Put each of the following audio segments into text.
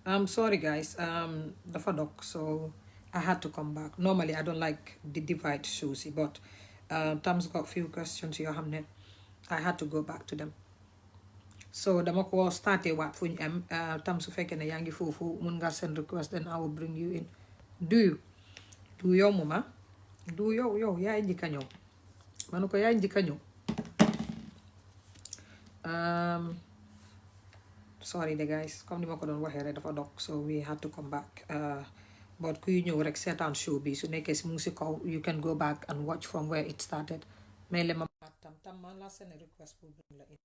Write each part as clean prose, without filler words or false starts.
I'm sorry, guys. The dog, so I had to come back. Normally, I don't like the divide shows, but Tom's got few questions. You have I had to go back to them. So dama ko starté waat fu ñu am tam su fekkee ne yaa ngi foofu mun nga send request then I will bring you in. Do you? Du yow mama? Du yow yaay njëkk a ñëw. Ma ne ko yaay njëkk a ñëw. Sorry the guys comme ni ma ko doon waxee rek dafa dog so we had to come back but kuy ñëw rek seetaan show bi su nekkee si mu ngi si kaw you can go back and watch from where it started mais le ma tam man laa seen request pour bring la in.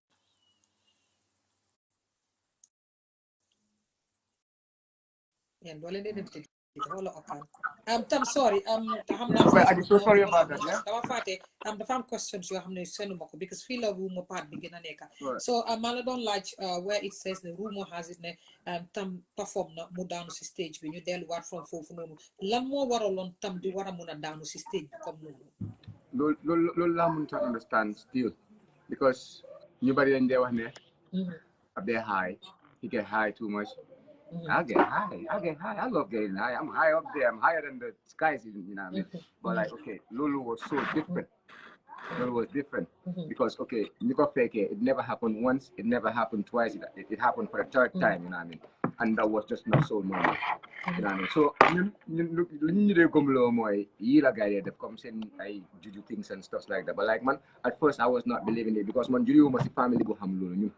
Yéen doo leen dee dem tëdd wala okaan tam sorry xam naa Well, I'm Facebook so moo sorry gën a about that, yeah? dama fàtte dafa am questions yoo xam ne seenuma ko because fii la ruuma part bi gën a nekka Right. so maa la doon laaj where it says ne rumor has it ne tam perform na mu daanu si stage bi ñu delluwaat from foofu noonu lan moo waraloon tam di war a mun a daanu si stage bi comme noonu. Loolu laa mënut a understand still because ñu bari dañ dee wax ne ab dee high, he get high too much. I get high. I love getting high. I'm high up there. I'm higher than the skies, you know what I mean? But like, okay, Lulu was so different. Lulu was different because, okay, you got fake it. It never happened once. It never happened twice. It happened for the third time, you know what I mean? And that was just not so normal. You know what I mean? So, you go more, you like they come saying I juju things and stuff like that. But like man, at first I was not believing it because man, juju must family go hamlulu, you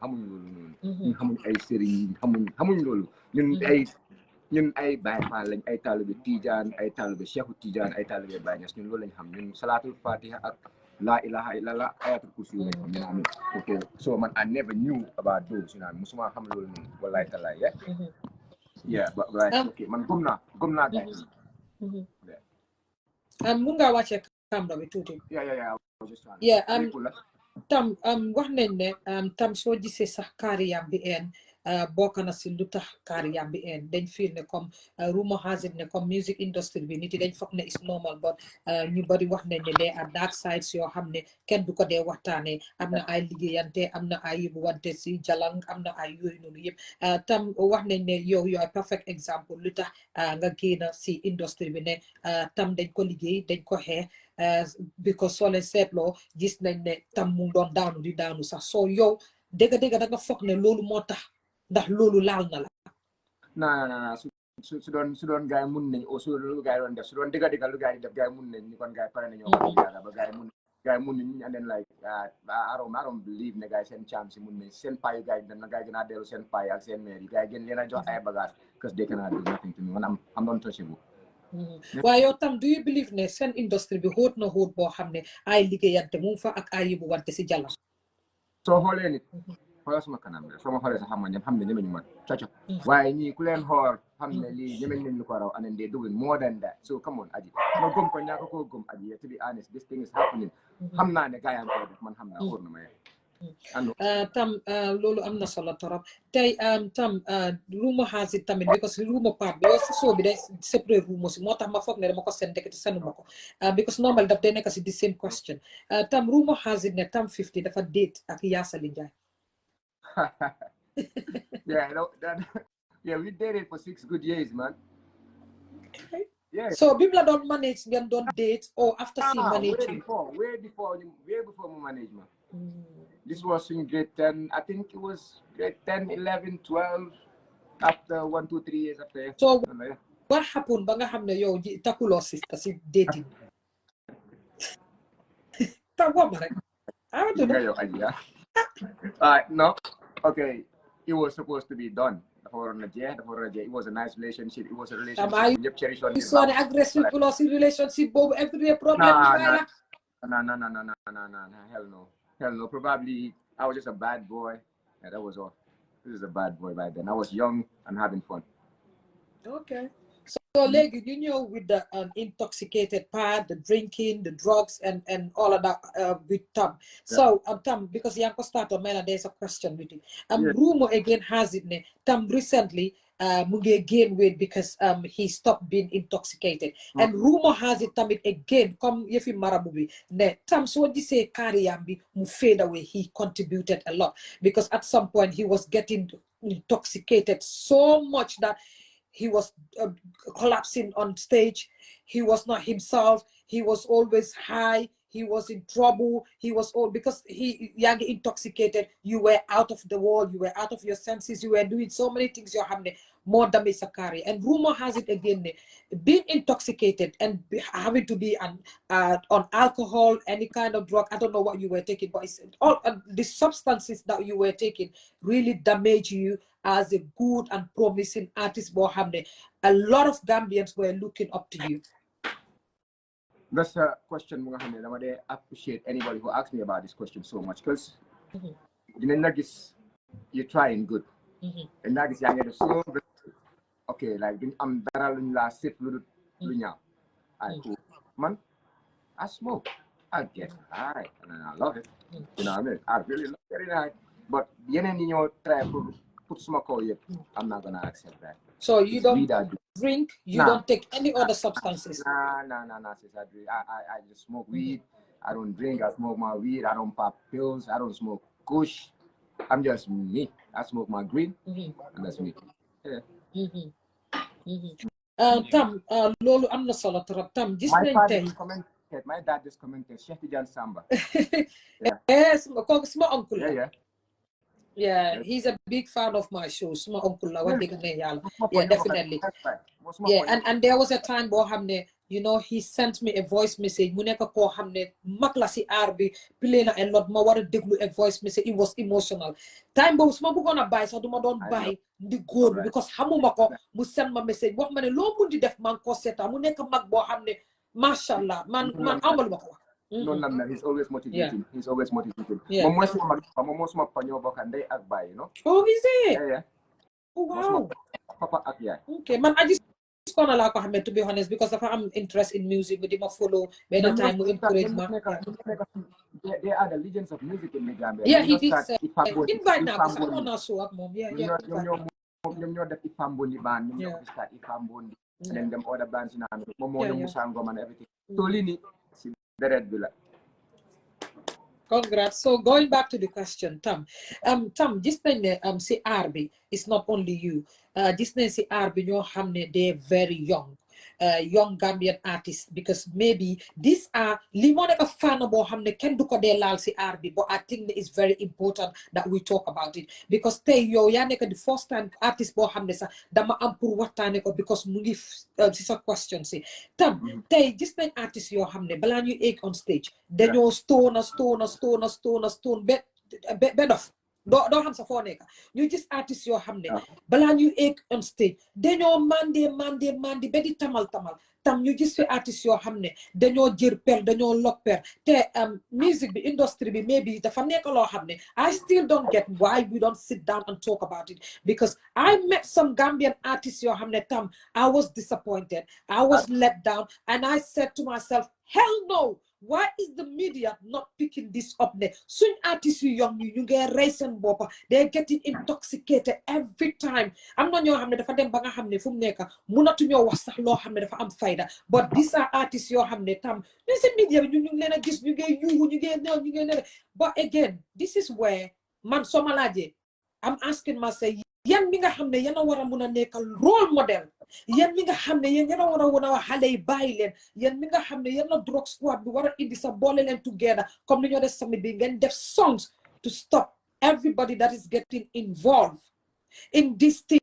hamun ay seri, hamun lulu, ñun ay Baay Faal lañ ay taalibe Tijaan ay taalibe Cheikhu Tijaan ay taalibe Baay Ñas ñun loolu lañ xam ñun salaatul fatiha ak la ilaha illallah ayatul kursi lañ xam ñu okay so man I never knew about those you know musuma xam loolu noonu wallahi taala yeah but like okay man gëm naa guys mun ngaa wàccee caméra bi tuuti. yeah I was just trying yeah tam wax nañ ne tam soo gisee sax carrière bi een bokk na si lu tax carrière bi een dañ fiir ne comme rumor has it ne comme music industry bi nit yi dañ foog ne is normal but ñu bari wax nañ ne dee are dark sides yoo xam ne kenn du ko dee waxtaanee am na ay liggéeyante am na ay yóbbuwante si jalang am na ay yooyu noonu yëpp tam wax nañ ne yow ay perfect exemple lu tax nga génn si industry bi ne tam dañ ko liggéey dañ ko xeex because soo leen seetloo gis nañ ne tam mu doon daanu di daanu sax soo yow dëgg-dëgg da nga foog ne loolu moo tax ndax loolu laal na la. non su doon gaay mun nañ o su lu gaay doon def su doon dëgg lu gaay di def gaay mun nañ ni kon gaay pare nañoo yàlla ba gaay mun nañ and then like I don't believe ne gaay seen chance mun nañ seen pay gaay dem na gaay gën a dellu seen pay ak seen maire yi gaay gën leen a jox ay bagage because they cannot do nothing to me man I'm not touchable. waaye yow tam do you believe ne seen industrie bi xóot na xóot boo xam ne ay liggéeyante mu fa ak ay yóbbu wante si jàllam. soo xoolee nit xoolal suma kanam rek soo ma xoolee sax xam ne ñemeñu ma cocok waaye ñii ku leen xool xam ne lii ñemeñ nañ lu ko raw and then they doing more than that so come on aji ma gëm ko ñaaka koo gëm aji to be honest this thing is happening xam naa ne gaayam ko def man xam naa wóor na ma tam loolu am na solo torop tey tam rumor has it tamit because rumor part bi yow si soo bi day separate rumor si moo tax ma foog ne dama ko seen dekk te senuma ko because normal daf day nekk si the same question tam rumor has it ne Tam50 dafa date ak Yaasali Njaay. yeah we dated for 6 good years man. Yeah. So people don't manage them don't date or after she manage way before my management. This was in grade 10. I think it was grade 10, 11, 12 after 1, 2, 3 years after. So what happened ba nga xam ne yow takuloo sister si dating. Tawa ma rek. I want to know. No. Okay. It was supposed to be done. It was a nice relationship. It was a relationship. You saw the aggressive philosophy relationship, every problem. No. Hell no. Probably I was just a bad boy. Yeah, that was all. This is a bad boy back then. I was young and having fun. Okay. So Legi, you know, with the intoxicated part, the drinking, the drugs, and all of that with Tam. So Tam, because Yanko started, man, there's a question with it. Rumor again has it, Tam recently Muge gain weight because he stopped being intoxicated. And rumor has it tamit again, come yefi marabubi, ne Tam so what say Kariambi mu fade away, he contributed a lot because at some point he was getting intoxicated so much that he was collapsing on stage. He was not himself. He was always high. He was in trouble. He was all because he young intoxicated. You were out of the world. You were out of your senses. You were doing so many things. You're having more than Sakari. And rumor has it again, being intoxicated and having to be on alcohol, any kind of drug. I don't know what you were taking, but it's all the substances that you were taking really damage you as a good and promising artist. A lot of Gambians were looking up to you. That's a question I appreciate anybody who asks me about this question so much because you're trying good. And Nagis young so okay, like I'm daral last sip lunya. I cool. Man, I smoke. I get high and I love it. You know what I mean? I really love it very nice. But you try to put smoke on it. I'm not gonna accept that. So you don't drink, you don't take any other substances? Nah, sis. I just smoke weed. I don't drink. I smoke my weed. I don't pop pills. I don't smoke kush. I'm just me. I smoke my green, and that's me. Yeah. Tam, Lolo, I'm not solo Tam. Just my dad just commented. Sheffijan Samba. Yes, my uncle. Yeah. He's a big fan of my shows. My uncle, yeah, definitely. Yeah, and there was a time, you know, he sent me a voice message. Muneka ko hamne maklasi arbi pilena a lot ma wara deglu a voice message. It was emotional. Time bo sma bu gonna buy so duma don't buy the gold because hamuma ko mu send ma message. Wax mané lo mu di def man ko seta mu nekk mag bo hamne mashallah man amal mako. No, he's always motivating. Yeah. He's always motivating. Yeah. You know? Oh, is it? Yeah. Oh, wow. Papa, okay, man, I just gonna like Ahmed, to be honest, because if I'm interested in music, we did follow by the time we encourage me. They are the legends of music in the Gambia. Yeah, he did say invite now, because I'm on our show at mom. Yeah. You know the Ifambondi band, you know Ifambondi, and then them other bands in Momo Musangom and everything. Tolini, the Red Villa. Congrats. So going back to the question, Tam, this thing say Arby, it's not only you. This thing say Arby, they're very young Gambian artists, because maybe these are limoneka fan about hamne can do de lal si Arby, but I think it's very important that we talk about it, because te yo yaneka the first time artist bo hamne sa dama ampur watane ko because mungi this a question say Tam te this thing artist yo hamne bala ñu egg on stage dañoo stone bed of do xam sa fo nekk ñu gis artiste yoo xam ne balaa ñu egg on stage dañoo mandi ba di tamal tam ñu gis fi artiste yoo xam ne dañoo jër per dañoo lok per te music bi industry bi maybe dafa nekk loo xam ne I still don't get why we don't sit down and talk about it, because I met some Gambian artists yoo xam ne Tam I was disappointed, I was let down, and I said to myself, hell no. Why is the media not picking this up? Soon artists young you get racing bopa, they're getting intoxicated every time. I'm not your hamne dafa dem ba nga xamne fum neka munatu ñoo wax sax lo xamne dafa am fayda, but these are artists yo xamne Tam mais ci media ñu leena gis ñu ngay yuuxu ñu ngay ne. But again, this is where man soma laaje I'm asking myself, yan mi nga xamne yana wara mëna nekkal role model, yan mi nga xamne yan yana wara wona xalé yi bàyyi leen, yan mi nga xamne yana drug squad bi wara indi sa boole leen together comme li ñoo def samedi bi ngeen def songs to stop everybody that is getting involved in this thing.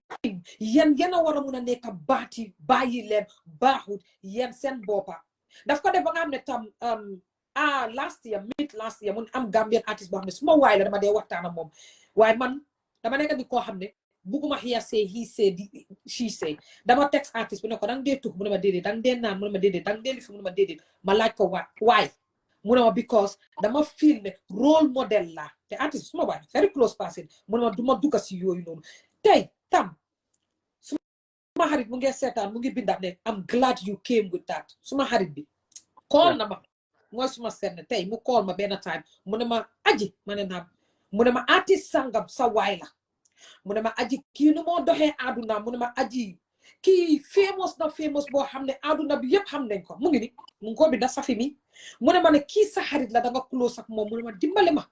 Yan yana wara mëna nekk baati bàyyi leen baaxut yan seen boppa daf ko def ba nga xamne Tam last year mun am Gambian artist boo xam ne suma waay la dama dee waxtaan ak moom, waaye man dama nekk di koo xam ne buguma hear say he said she say dama text artist bi ne ko dang dee tux mu ne ma déedéet dang dee naan mu ne ma déedéet dang dee lifi mu ne ma déedéet ma laaj ko why mu ne ma because dama feel ne role model la te artist suma waay very close person mu ne ma duma dugga si yooyu noonu. Tey Tam suma xarit mu ngi seetaan mu ngi bindaat ne I'm glad you came with that. Suma xarit bi call na ma mooy suma seet ne tey mu call ma benn time mu ne ma aji ma ne naam mu ne ma artist sangam sa waay la mu ne ma aji kii nu moo doxee àdduna mu ne ma aji kii famous boo xam ne àdduna bi yëpp xam nañ ko mu ngi ni mu ngi ko bi da safi mi mu ne ma ne kii sa xarit la da nga close ak moom mu ne ma dimbale ma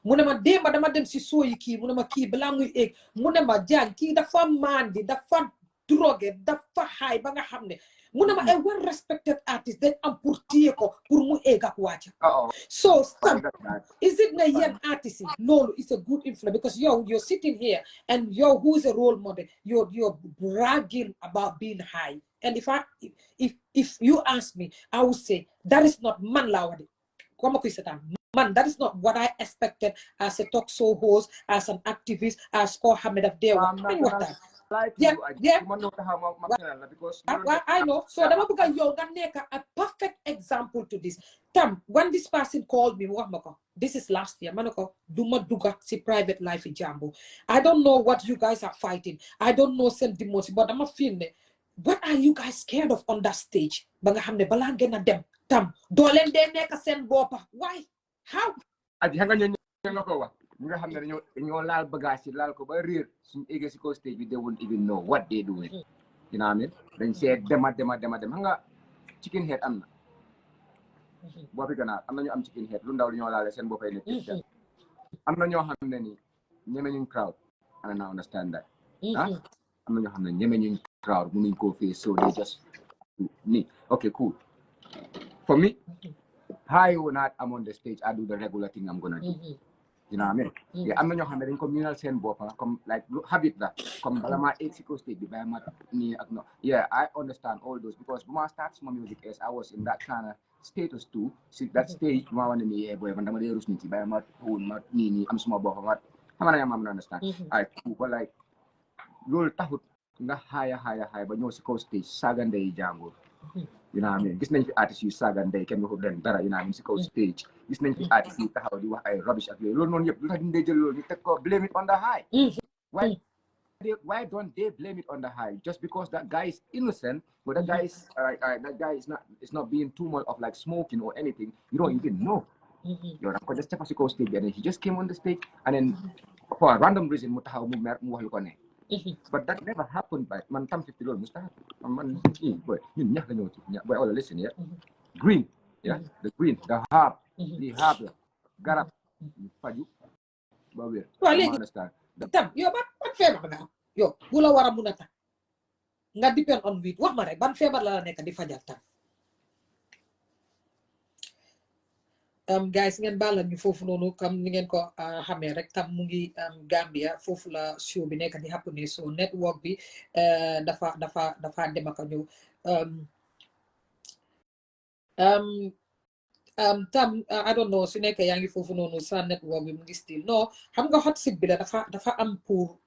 mu ne ma démba dama dem si sooyi kii mu ne ma kii balaa muy egg mu ne ma jaan kii dafa mandi dafa drogué dafa xaay ba nga xam ne mu ne ma a well respected artist dañ am pour téye ko pour mu egg ak wàcca so stop is it na yen artist yi loolu is a good influence because you're sitting here and who is a role model you're bragging about being high and if you ask me I would say that is not man laa wadi comme ko setan man that is not what I expected as a talk show host as an activist as ko xamne daf deewa dañ waxtaan I know so dama bëgg yow nga nekk a perfect example to this Tam when this person called me wax mako this is last year manako duma duga si private life jambo I don't know what you guys are fighting I don't know seen demons but dama feel ne what are you guys scared of on that stage ba nga xamne bala ngeen a dem Tam doo leen dee nekk seen boppa why how aji nga ñoo ko wax ñi nga xam ne dañoo laal bagage yi laal ko ba réer suñu éggee si ko stage bi they won't even know what they doing you know what I mean dañ see dema dem xam nga chicken head am na boppi ganaar am na ñu am chicken head lu ndaw li ñoo laale seen boppay nekk am na ñoo xam ne ni ñeme ñuñ crowd and I understand that am na ñoo xam ne ñeme ñuñ crowd mënuñ koo fee so they just me okay cool for me high or not I'm on the stage I do the regular thing I'm gonna do you know what I mean yeah am na ñoo xam ne dañ ko minal seen boppa comme like habit la comme bala maa egg si ko stage bi bàyyi ma nii ak no yeah I understand all those because bu ma start suma music as I was in that kind of status too si that stage bu ma wane ni yeah boy man dama dee rus nit yi bàyyi ma tuun ma nii am suma boppa ma xam na ma understand ay ko like loolu taxut nga xaaya ba ñëw si ko stage saaga ndey jàngoor you know what I mean gis nañ fi artistes yu saaga ndey kenn waxul leen dara you know what I mean si kaw stage gis nañ fi artistes yi taxaw di wax ay rubbish ak yooyu loolu noonu yëpp lu tax ñu jël loolu ñu teg ko blame it on the high why don't they blame it on the high just because that guy is innocent but that guy is not being too much of like smoking or anything you don't even know yow da ko just teg si kaw stage and then he just came on the stage and then for a random reason mu taxaw mu mer mu wax lu ko ne but that never happened by man Tam50 loolu musta man boy ñun ñax la ñëw ci boy wala listen yeah green yeah the green the herb the herb la garab faju ba wér waaw léegi Tam yow ban feebar nga am yow bu la war a mun a tax nga depend on wit wax ma rek ban feebar la nekk di fajal Tam guys ngeen baal ñu foofu noonu comme ni ngeen ko xamee rek Tam mu ngi Gambia foofu la show bi nekk di happen so network bi dafa dem ak ñëw Tam I don't know su nekkee yaa ngi foofu noonu sa network bi mu ngi still non xam nga hot seat bi la dafa am pour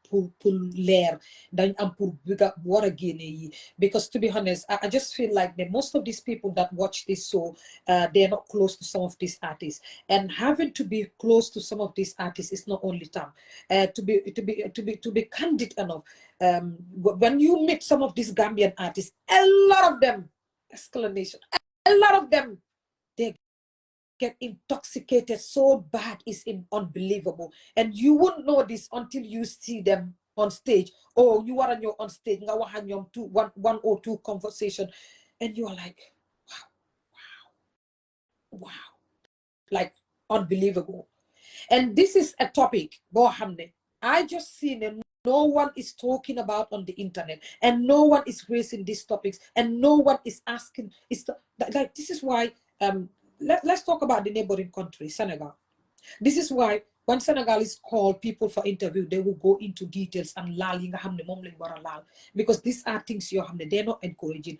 leer dañ am pour biga war a génne yi because to be honest I just feel like that most of these people that watch this show they're not close to some of these artists and having to be close to some of these artists is not only Tam to be candid enough when you meet some of these Gambian artists a lot of them exclamation a lot of them they get intoxicated so bad is unbelievable and you won't know this until you see them on stage or you are on stage nga wax ñoom one or two conversation and you are like wow like unbelievable and this is a topic boo xam ne I just seen it no one is talking about on the internet and no one is raising these topics and no one is asking like this is why let's talk about the neighboring country, Senegal. This is why when Senegalese call people for interview, they will go into details and lal because these are things they're not encouraging.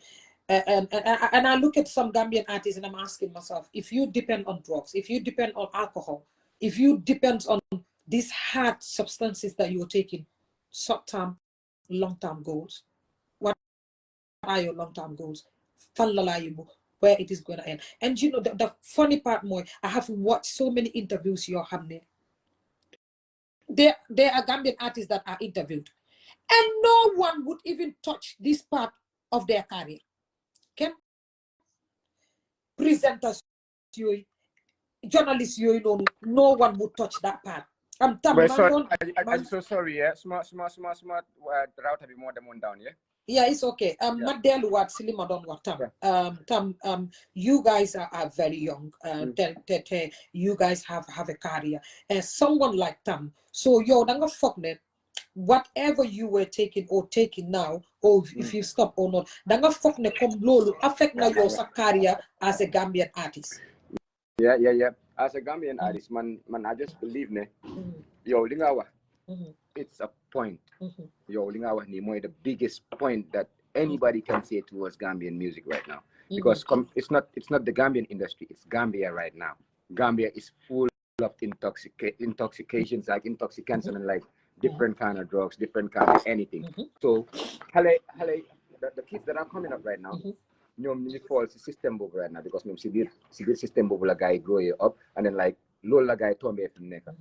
And I look at some Gambian artists and I'm asking myself, if you depend on drugs, if you depend on alcohol, if you depend on these hard substances that you're taking, short-term, long-term goals, what are your long-term goals? Where it is going to end. And you know, the funny part more, I have watched so many interviews you're having. There are Gambian artists that are interviewed. And no one would even touch this part of their career. Okay? Presenters, journalists, no one would touch that part. Tam But so, man I'm so sorry, yeah. Smart. Route have more than one down, yeah. Yeah, it's okay. Madelu what Silima don't what you guys are very young. You guys have a career. Someone like Tam. So yo, danga fuck net. Whatever you were taking or taking now, or if you stop or not, danga fuck ne come lolu affect na your career as a Gambian artist. Yeah. As a Gambian artist, man, I just believe ne. Yo, lingawa. It's a point. Yo, lingawa ni mo the biggest point that anybody can say towards Gambian music right now. Because it's not the Gambian industry, it's Gambia right now. Gambia is full of intoxications, like intoxicants and like different kind of drugs, different kind of anything. So, the kids that are coming up right now, you fall system book right now because severe system book like guy grow you up and then like lola guy tombe from neka.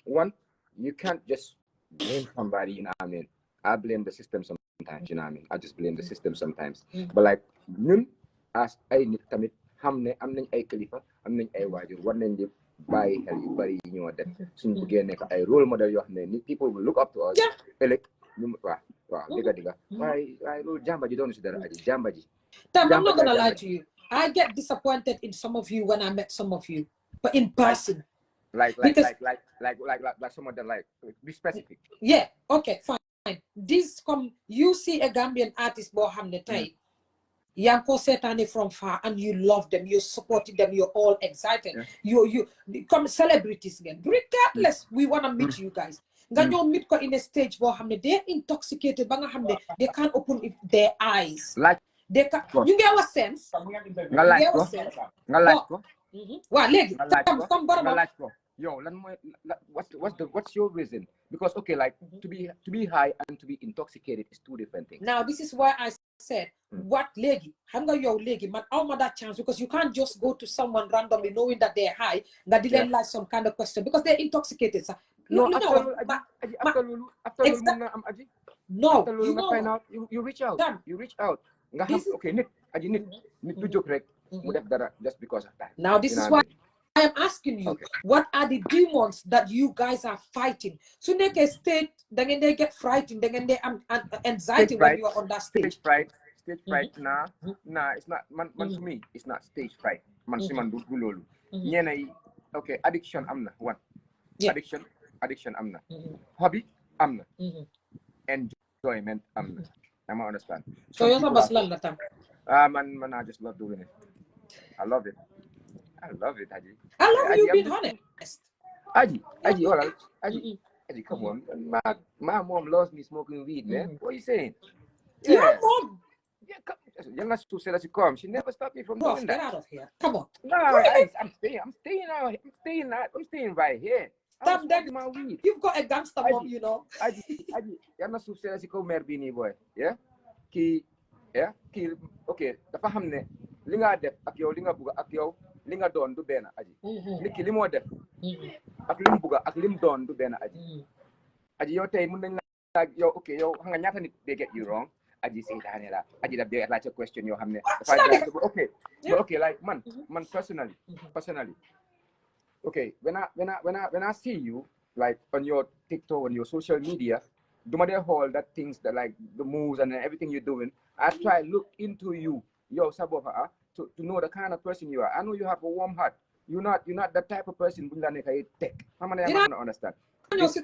One, you can't just blame somebody, you know what I mean? I blame the system sometimes, you know what I mean? I just blame the system sometimes. But like ñun as ay nit tamit xamne am nañ ay kilifa, am nañ ay wajur, war nañ di bàyyi xel yu bari yi ñoo def suñu bëggee nekk ay role model yoo xam ne nit people will look up to us. Ëllëg ñu waaw diga waaye loolu jàmba ji doonu si dara aji jàmba ji. Tam, I'm not gonna lie to you. I get disappointed in some of you when I met some of you, but in person. Like some of them, like be specific. Yeah, okay, fine. This you see a Gambian artist, Bohamne Tai, Yanko Setani from far, and you love them, you supported them, you're all excited. You become celebrities again. Regardless, we wanna meet you guys. Ganyo meet ko in a stage, Bohamne, they're intoxicated, they can't open their eyes. Like they can, you get our sense. Yo, what's your reason? Because okay, like to be high and to be intoxicated is two different things. Now this is why I said what legi, hanga yo legi, man, how much that chance because you can't just go to someone randomly knowing that they're high, that didn't like some kind of question because they're intoxicated. So, no, you find out, you reach out. You reach out. Okay, nit do joke rek, just because of that. Now this is why I am asking you, what are the demons that you guys are fighting? So make a state, then they get frightened, then they anxiety when you are on that stage. Stage fright, nah, it's not, man to me, it's not stage fright. Man, okay, addiction, I'm not one. Addiction, I'm not. Hobby, I'm not. Enjoyment, I'm not. I don't understand. So you're not Muslim, man, I just love doing it. I love it, Aji. I love you being honest. Aji, all right. Aji, come on. My mom loves me smoking weed, man. What are you saying? Your mom? Yeah, you're not to say that she come. She never stopped me from doing that. Get out of here. Come on. No, I'm staying right here. Stop that. My weed. You've got a gangster mom, you know. Aji, you're not to say that she come Merbini boy. Yeah? Ki, okay, dafa xamne li nga def ak yow li nga bëgg ak yow li nga doon du benn aji nit ki li moo def ak lim bëgg ak lim doon du benn aji yow tey mën nañ la yow okay yow xam nga ñaata nit they get you wrong aji seytaane la aji daf dee laaj question yoo xam ne dafa okay like man personally okay when I see you like on your TikTok, on your social media, do my whole that things that like the moves and everything you're doing, I try look into you, yo Sabofa, to know the kind of person you are. I know you have a warm heart. You're not the type of person who take. How many am I gonna understand?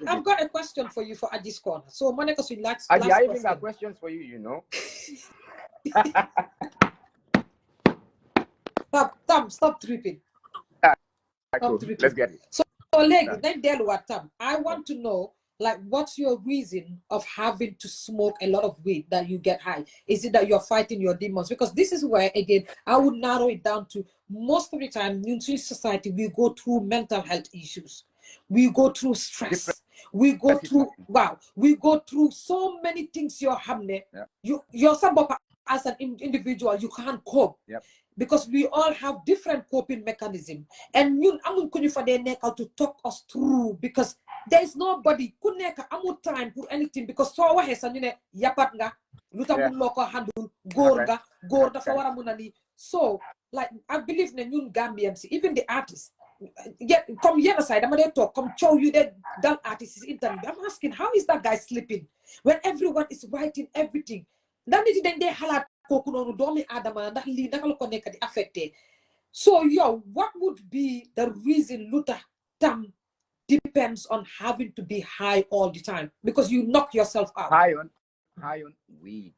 I've got a question for you for Aji's Corner. So Monica should like I even got questions for you, you know. Stop tripping. Cool. Let's get it. So I want to know, like, what's your reason of having to smoke a lot of weed that you get high? Is it that you're fighting your demons? Because this is where, again, I would narrow it down to most of the time in society, we go through mental health issues. We go through stress. We go through so many things you're having. You're as an individual, you can't cope. Because we all have different coping mechanisms. And you to talk us through because there is nobody who have time for anything because so what has yapat nga luta loko handle gorda fawara munani. So like I believe in Gambians, even the artists, yeah, come here side, I'm gonna talk, come show you that artist is interview. I'm asking, how is that guy sleeping when everyone is writing everything? Then they halat koku nonu domi adama ndax li naka la ko nek di affecté. So yo, what would be the reason Luther Tam depends on having to be high all the time? Because you knock yourself out. High on weed.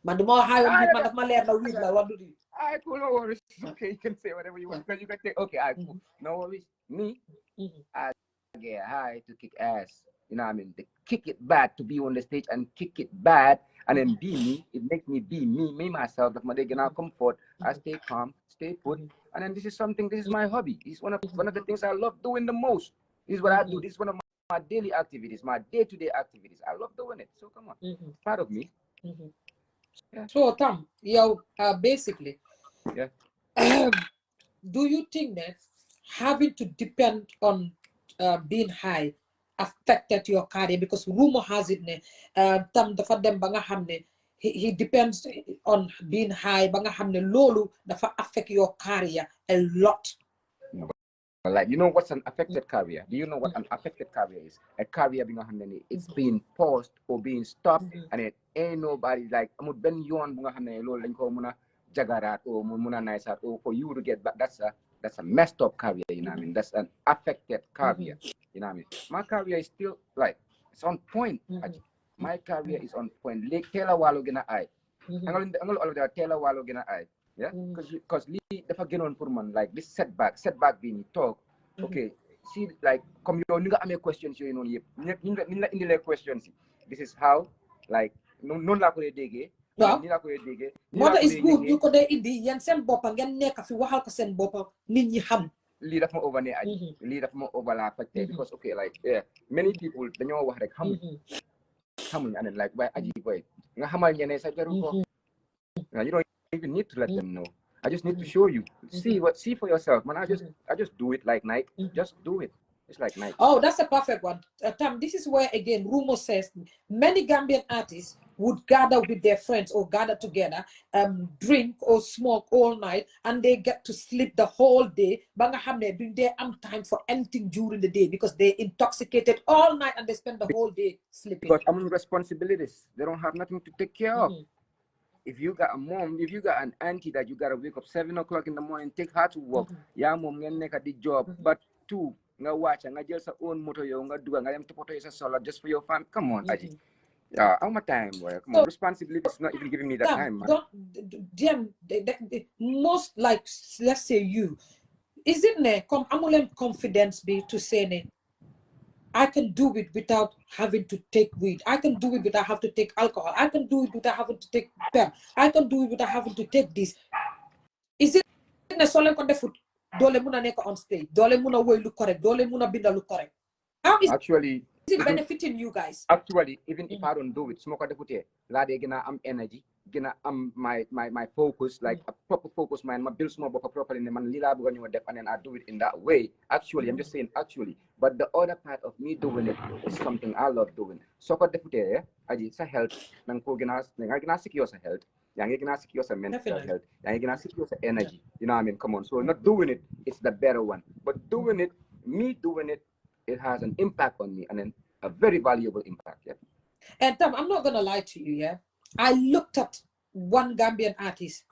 Man, the more high on weed, man, of my level weed, like what do you? I cool, no worries. Okay, you can say whatever you want because you can say, okay, I cool. No worries. Me, I get high to kick ass. You know what I mean? To kick it bad, to be on the stage and kick it bad and then be me. It makes me be me myself. That's my day comfort. I stay calm, stay put. And then this is my hobby. It's one of the things I love doing the most. This is what I do. This is one of my daily activities, my day-to-day activities. I love doing it. So come on. It's part of me. Yeah. So Tam, you basically, yeah. Do you think that having to depend on being high affected your career? Because rumor has it Tam dafa dem ba nga xamne he depends on being high ba nga xamne lolu dafa affect your career a lot. Like, you know what's an affected career? Do you know what an affected career is? A career being it's being paused or being stopped, and it ain't nobody like ben yon jagarat or muna nice or for you to get back. That's a messed up career, you know what I mean? That's an affected career, you know what I mean? My career is still like it's on point. My career is on point. Lake Taylor Wallo gonna eye. I'm gonna Taylor Wallo gonna eye. Yeah, because Lee dafa gënoon pour man like this setback being talk. Okay, see like come yow ni nga amé questions yooyu noonu yëpp ni la indilee questions yi. This is how like noonu laa ko dee déggee. waaw ni laa ko dee déggee. moo tax is good ñu ko dee indi yéen seen boppa ngeen nekk fi waxal ko seen boppa nit ñi xam. lii daf ma over ne aji. lii daf ma over laa fajte because okay like many people dañoo wax rek xamuñ and then like waaye aji boy nga xamal ñeneen sa jaru ko. You don't even need to let them know. I just need to show you. See for yourself, man. I just do it like Nike. Just do it. It's like Nike. Oh, that's a perfect one. Tam, this is where again rumor says many Gambian artists would gather with their friends or gather together, drink or smoke all night, and they get to sleep the whole day. Banga hamne during they am time for anything during the day because they're intoxicated all night and they spend the whole day sleeping. Because I'm responsibilities. They don't have nothing to take care of. If you got a mom, if you got an auntie that you gotta wake up 7 o'clock in the morning, take her to work. Yeah, mom, nga neka di job. But two, nga watch, nga just own motor yo, nga do, nga yam to photo solo just for your fam. Come on, Aji. Yeah, how much time, boy? Come on, responsibility is not even giving me that time, man. Most like, let's say you, is it ne? Come, amulen confidence be to say ne. I can do it without having to take weed. I can do it without having to take alcohol. I can do it without having to take pen. I can do it without having to take this. Is it a solemn on the foot? Dole muna neka on stage. Dole muna way look correct. Dole muna binda look correct. How is it benefiting you guys? Actually, even if I don't do it, smoke at the foot here. Lade gonna energy. Gonna my focus, like a proper focus man, my bills more properly in the man lila bugan you def and then I do it in that way. Actually, I'm just saying actually. But the other part of me doing it is something I love doing. So got the foot here, Aji, it's a health, nang ko gina secure sa health, yang gina secure sa mental health, yang gina secure sa energy. You know what I mean? Come on. So not doing it, it's the better one. But doing it, it has an impact on me and then a very valuable impact. Yeah. And Tam, I'm not gonna lie to you, yeah. I looked at one Gambian artist,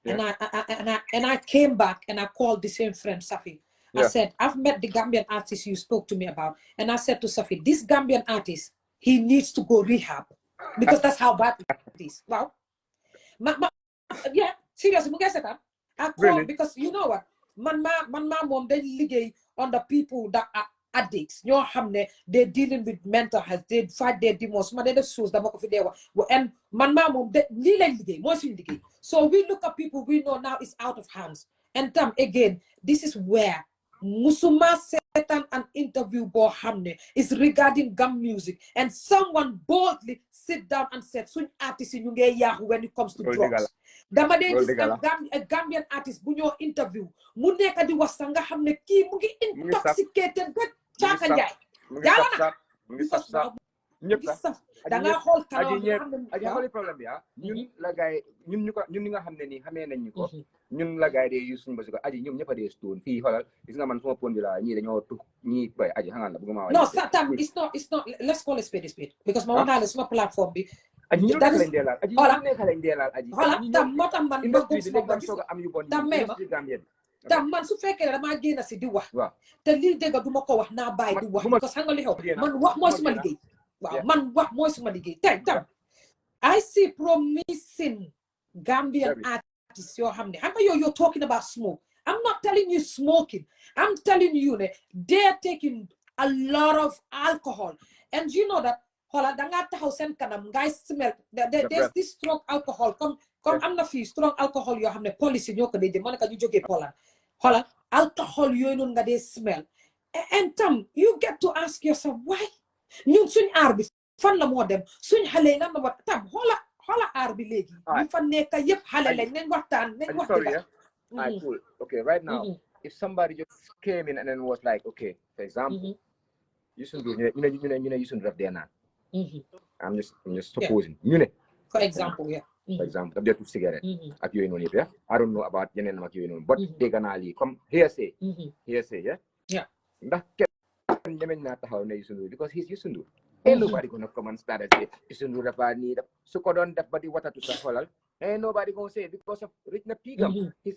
and I came back and I called the same friend Safi. I said, I've met the Gambian artist you spoke to me about, and I said to Safi, this Gambian artist, he needs to go rehab because that's how bad it is. Wow, yeah, seriously, I called because you know what, man, mom, they ligay on the people that are addicts. They're dealing with mental health. They fight their demons. And so we look at people we know now is out of hands. And again, this is where Musuma Satan an interview Bo Hamne is regarding gum music. And someone boldly sit down and said, "Swing artist in Yahoo when it comes to drugs." A Gambian artist, bunyo interview. Muneka di wasanga hamne ki mugi intoxicated. Because ñëpp sax da nga xool kanam aji xamali problème bi ñun la gaay ñun ñi nga xam ne nii xamee nañ ñu ko ñun la gaay dee use suñu basi ko aji ñoom ñëpp a dee stone fii xoolal gis nga man suma pon bi la ñii dañoo tux ñii bay aji xangaan la bëgguma no Tam it's not let's call it spade because ma wax naa la suma plateforme bi aji ñu nekk lañ dee laal aji ñu nekk lañ dee laal aji voilà Tam moo tax man industrie bi léegi dam soog a am yu bon Tam may ma Tam man su fekkee ne damaa génn si di wax te lii dégg du ma ko wax naa bàyyi di wax parce que xam nga li xew man wax mooy suma liggéey waaw man wax mooy suma liggéey tey Tam I see promising Gambian artists yoo xam ne xam nga yow you're talking about smoke I'm not telling you smoking I'm telling you ne they're taking a lot of alcohol and you know that xoolal dangaa taxaw seen kanam ngay smell there's this strong alcohol comme am na fii strong alcohol yoo xam ne police ñoo ko dee jël ma ne ka ñu jógee Poland xoolal alcohol yooyu noonu nga dee smell and Tam you get to ask yourself why ñun suñ aar bi fan la moo dem suñ xale yi lan la war Tam xoola aar bi léegi ñu fa nekk yëpp xale lañ nañ waxtaan nañ wax cool okay right now if somebody just came in and then was like okay for example Youssou Ndour ñu ne Youssou Ndour daf dee naan I'm just supposing ñu ne for example for example daf dee tuuf cigarette ak yooyu noonu yëpp I don't know about yeneen ak yooyu noonu but dégg naa lii comme hearsay ndax kenn ñemeñ naa taxaw ne Youssou Ndour because he's Youssou Ndour ain't nobody gonna come and start and say Youssou Ndour dafa nii def su ko doon def ba di watatu sax xoolal ain't nobody gonna say because of rich na pigam he's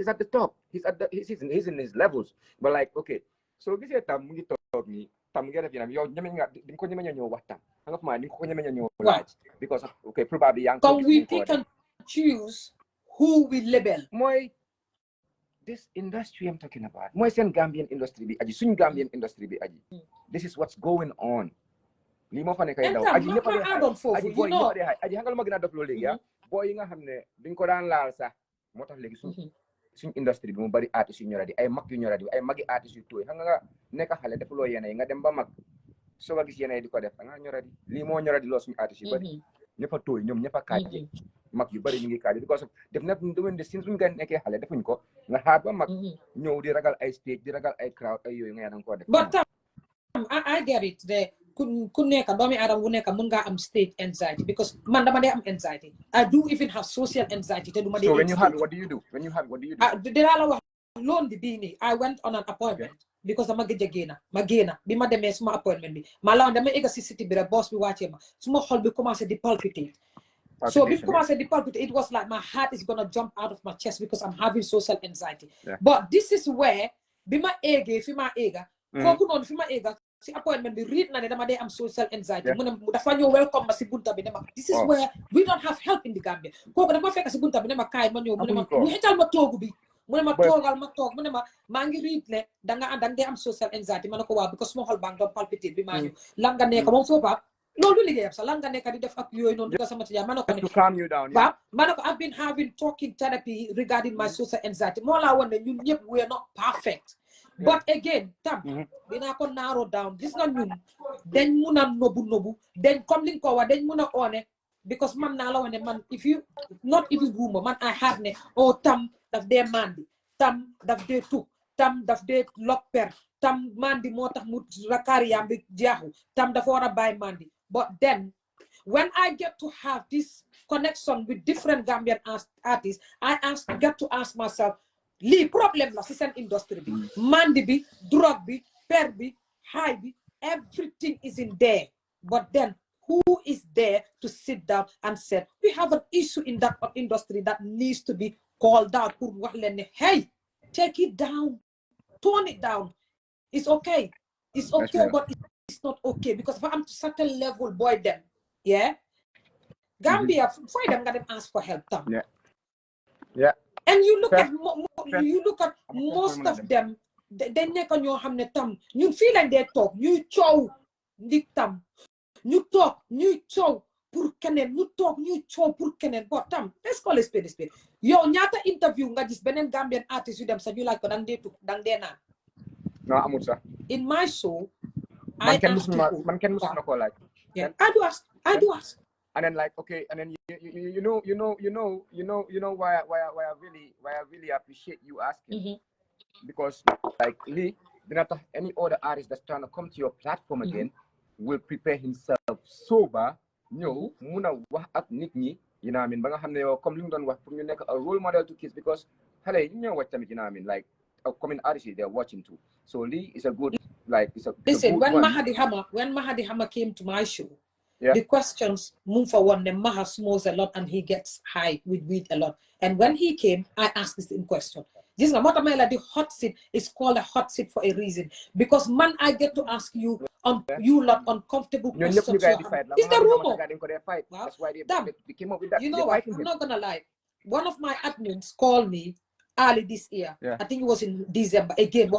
at the top he's in his levels but like okay so gisee Tam mu ngi toog nii Tam nga def yow ñemeñ nga di ko ñemeñ ñëw waxtaan nga fa ma di ko ñemeñ ñëw laaj because of okay probably yang comme we pick and choose who we label mooy this industry I'm talking about mooy seen Gambian industry bi aji suñ Gambian industry bi aji this is what's going on lii moo fa nekk ay daw aji ñëpp aji booy ñëpp de aji xam nga lu ma gën a def loolu léegi booy yi nga xam ne duñ ko daan laal sax moo tax léegi suñ industrie bi mu bari artistes yu ñoradi ay mag yu ñoradi ay magi artistes yu tooy xam nga nekk xale defuloo yéene yi nga dem ba mag soo nga gis yéene yi di ko def da nga ñoradi lii moo ñoradi loo suñu artistes yu bari ñëpp a tooy ñoom ñëpp a kaaje mag yu bari ñu ngi kaaje because def na domaine de suñ nga nekkee xale defuñ ko nga xaar ba mag ñëw di ragal ay stage di ragal ay crowd ay yooyu nga yaa danga ko def but Tam I get it de ku nekk doomi aadama bu nekk mën ngaa am stage anxiety because man dama dee am anxiety I do even have social anxiety te duma dee so when you have it, what do you do dinaa la wax loon di bii nii I went on an appointment because dama gëj a génna ma génna bi ma demee suma appointment bi ma la wax dama egga si city bi rek boss bi wàccee ma suma xol bi commencé di palpitate so bi commencé di palpitate it was like my heart is gonna jump out of my chest because I'm having social anxiety but this is where bi ma eegee fi ma eega kooku noonu fi ma eega si appointment bi read na ne dama dee am social anxiety mu ne dafa ñëw welcome ma si bunta bi ne ma this is where we don't have help in the Gambia kooku dafa fekk si bunta bi ne ma kaay ma ñëw mu ne ma mu xetal ma toogu bi mu ne ma toogal ma toog mu ne ma maa ngi read ne danga dee am social anxiety ma ne ko waaw because suma xol baa ngi doon palpiter bi maa ñëw lan nga nekk moom foofa loolu du liggéeyam sax lan nga nekk di def ak yooyu noonu ko sama tijaa ma ne ko ne waaw ma ne ko I've been having talking therapy regarding my social anxiety moo laa woon ne ñun ñëpp we're not perfect but again Tam dinaa ko narrow down gis nga ñun dañ mun a nobu dañ comme li nga ko wax dañ mun a oone because man naa la wax ne man if you buuma man I have ne Tam daf dee mandi Tam daf dee tuk Tam daf dee lokper Tam mandi moo tax mu rakariyaam bi jeexu Tam dafa war a bàyyi mandi but then when I get to have this connection with different Gambian artists I get to ask myself lii problème la si seen industrie bi mandi bi drogue bi per bi high bi everything is in there but then who is there to sit down and say we have an issue in that industry that needs to be called out pour wax leen ne hey take it down tone it down it's okay but it's not okay because if I'm to certain level boy them Gambia fooy dem nga dem ask for help Tam and you look at most of them dañ nekk ñoo xam ne Tam ñun fii lañ dee toog ñuy coow ndig Tam ñu toog ñuy coow pour keneen ñu toog ñuy coow pour keneen bo Tam let's call a spade yow ñaata interview nga gis beneen Gambian artist yu dem sax ñu laaj ko dang dee tuk dang dee naan non amul sax in my show man kenn musuma ko laaj I do ask and then like okay and then you know why I really appreciate you asking because like Lee dina tax any other artist that's trying to come to your platform again will prepare himself sober ñëw mun a wax ak nit ñi you know what I mean ba nga xam ne yow comme li mu doon wax pour ñu nekk a role model to kids because xale yi ñu ñoo watch tamit you know what I mean like comme artists yi they're watching too so lii is a good like it's a listen, good when Mahadi Hammer came to my show, the questions move for one. Then Maha smokes a lot and he gets high with weed a lot. And when he came, I asked the same question. This is the hot seat is called a hot seat for a reason. Because man, I get to ask you you lot uncomfortable questions. It's the rumor. Wow. That's why they came up with that. You know what? I'm not gonna lie. One of my admins called me early this year. I think it was in December again.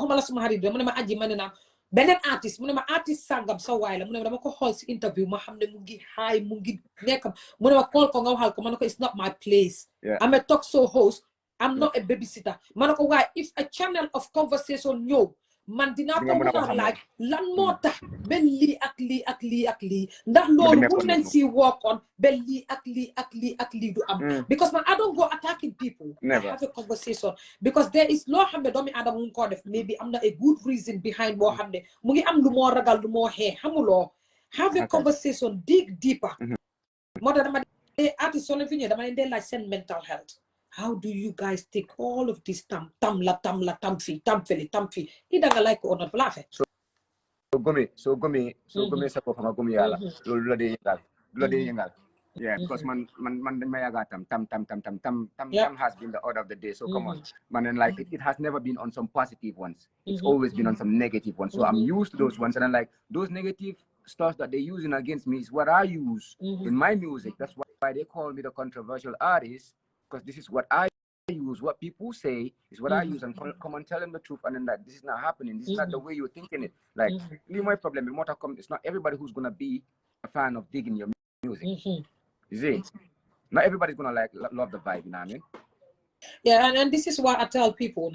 Benen artist mu ne ma artist sangam sa waay la mu ne ma dama ko xool si interview ma xam ne mu ngi high mu ngi nekk mu ne ma call ko nga waxal ko ma ne ko it's not my place. I'm a talk show host. I'm not a babysitter. Ma ne ko waaye if a channel of conversation ñëw man dinaa ko mën a laaj lan moo tax ba lii ak lii ak lii ak lii ndax loolu mun nañ si work on ba lii ak lii ak lii ak lii du am because man I don't go attacking people. Never. I have a conversation because there is loo xam ne doomi aadama mu ngi ko def maybe am na a good reason behind boo xam ne mu ngi am lu moo ragal lu moo xee xamuloo have a conversation dig deeper moo tax dama dee artiste soo leen fi ñëwee dama leen dee laaj seen mental health. How do you guys take all of this tam fi ida nga like or not laugh so gome sa ko fama gome yalla lolu la de yengal yeah because man ma yaga tam has been the order of the day so come on man and like it has never been on some positive ones it's always been on some negative ones so I'm used to those ones and then like those negative stuff that they're using against me is what I use in my music. That's why they call me the controversial artist. Because this is what I use, what people say is what I use, and come and tell them the truth, and then that this is not happening. This is not the way you're thinking it. Like, my problem with Motorcom, it's not everybody who's gonna be a fan of digging your music. You see, not everybody's gonna love the vibe. You know what I mean? Yeah, and this is why I tell people,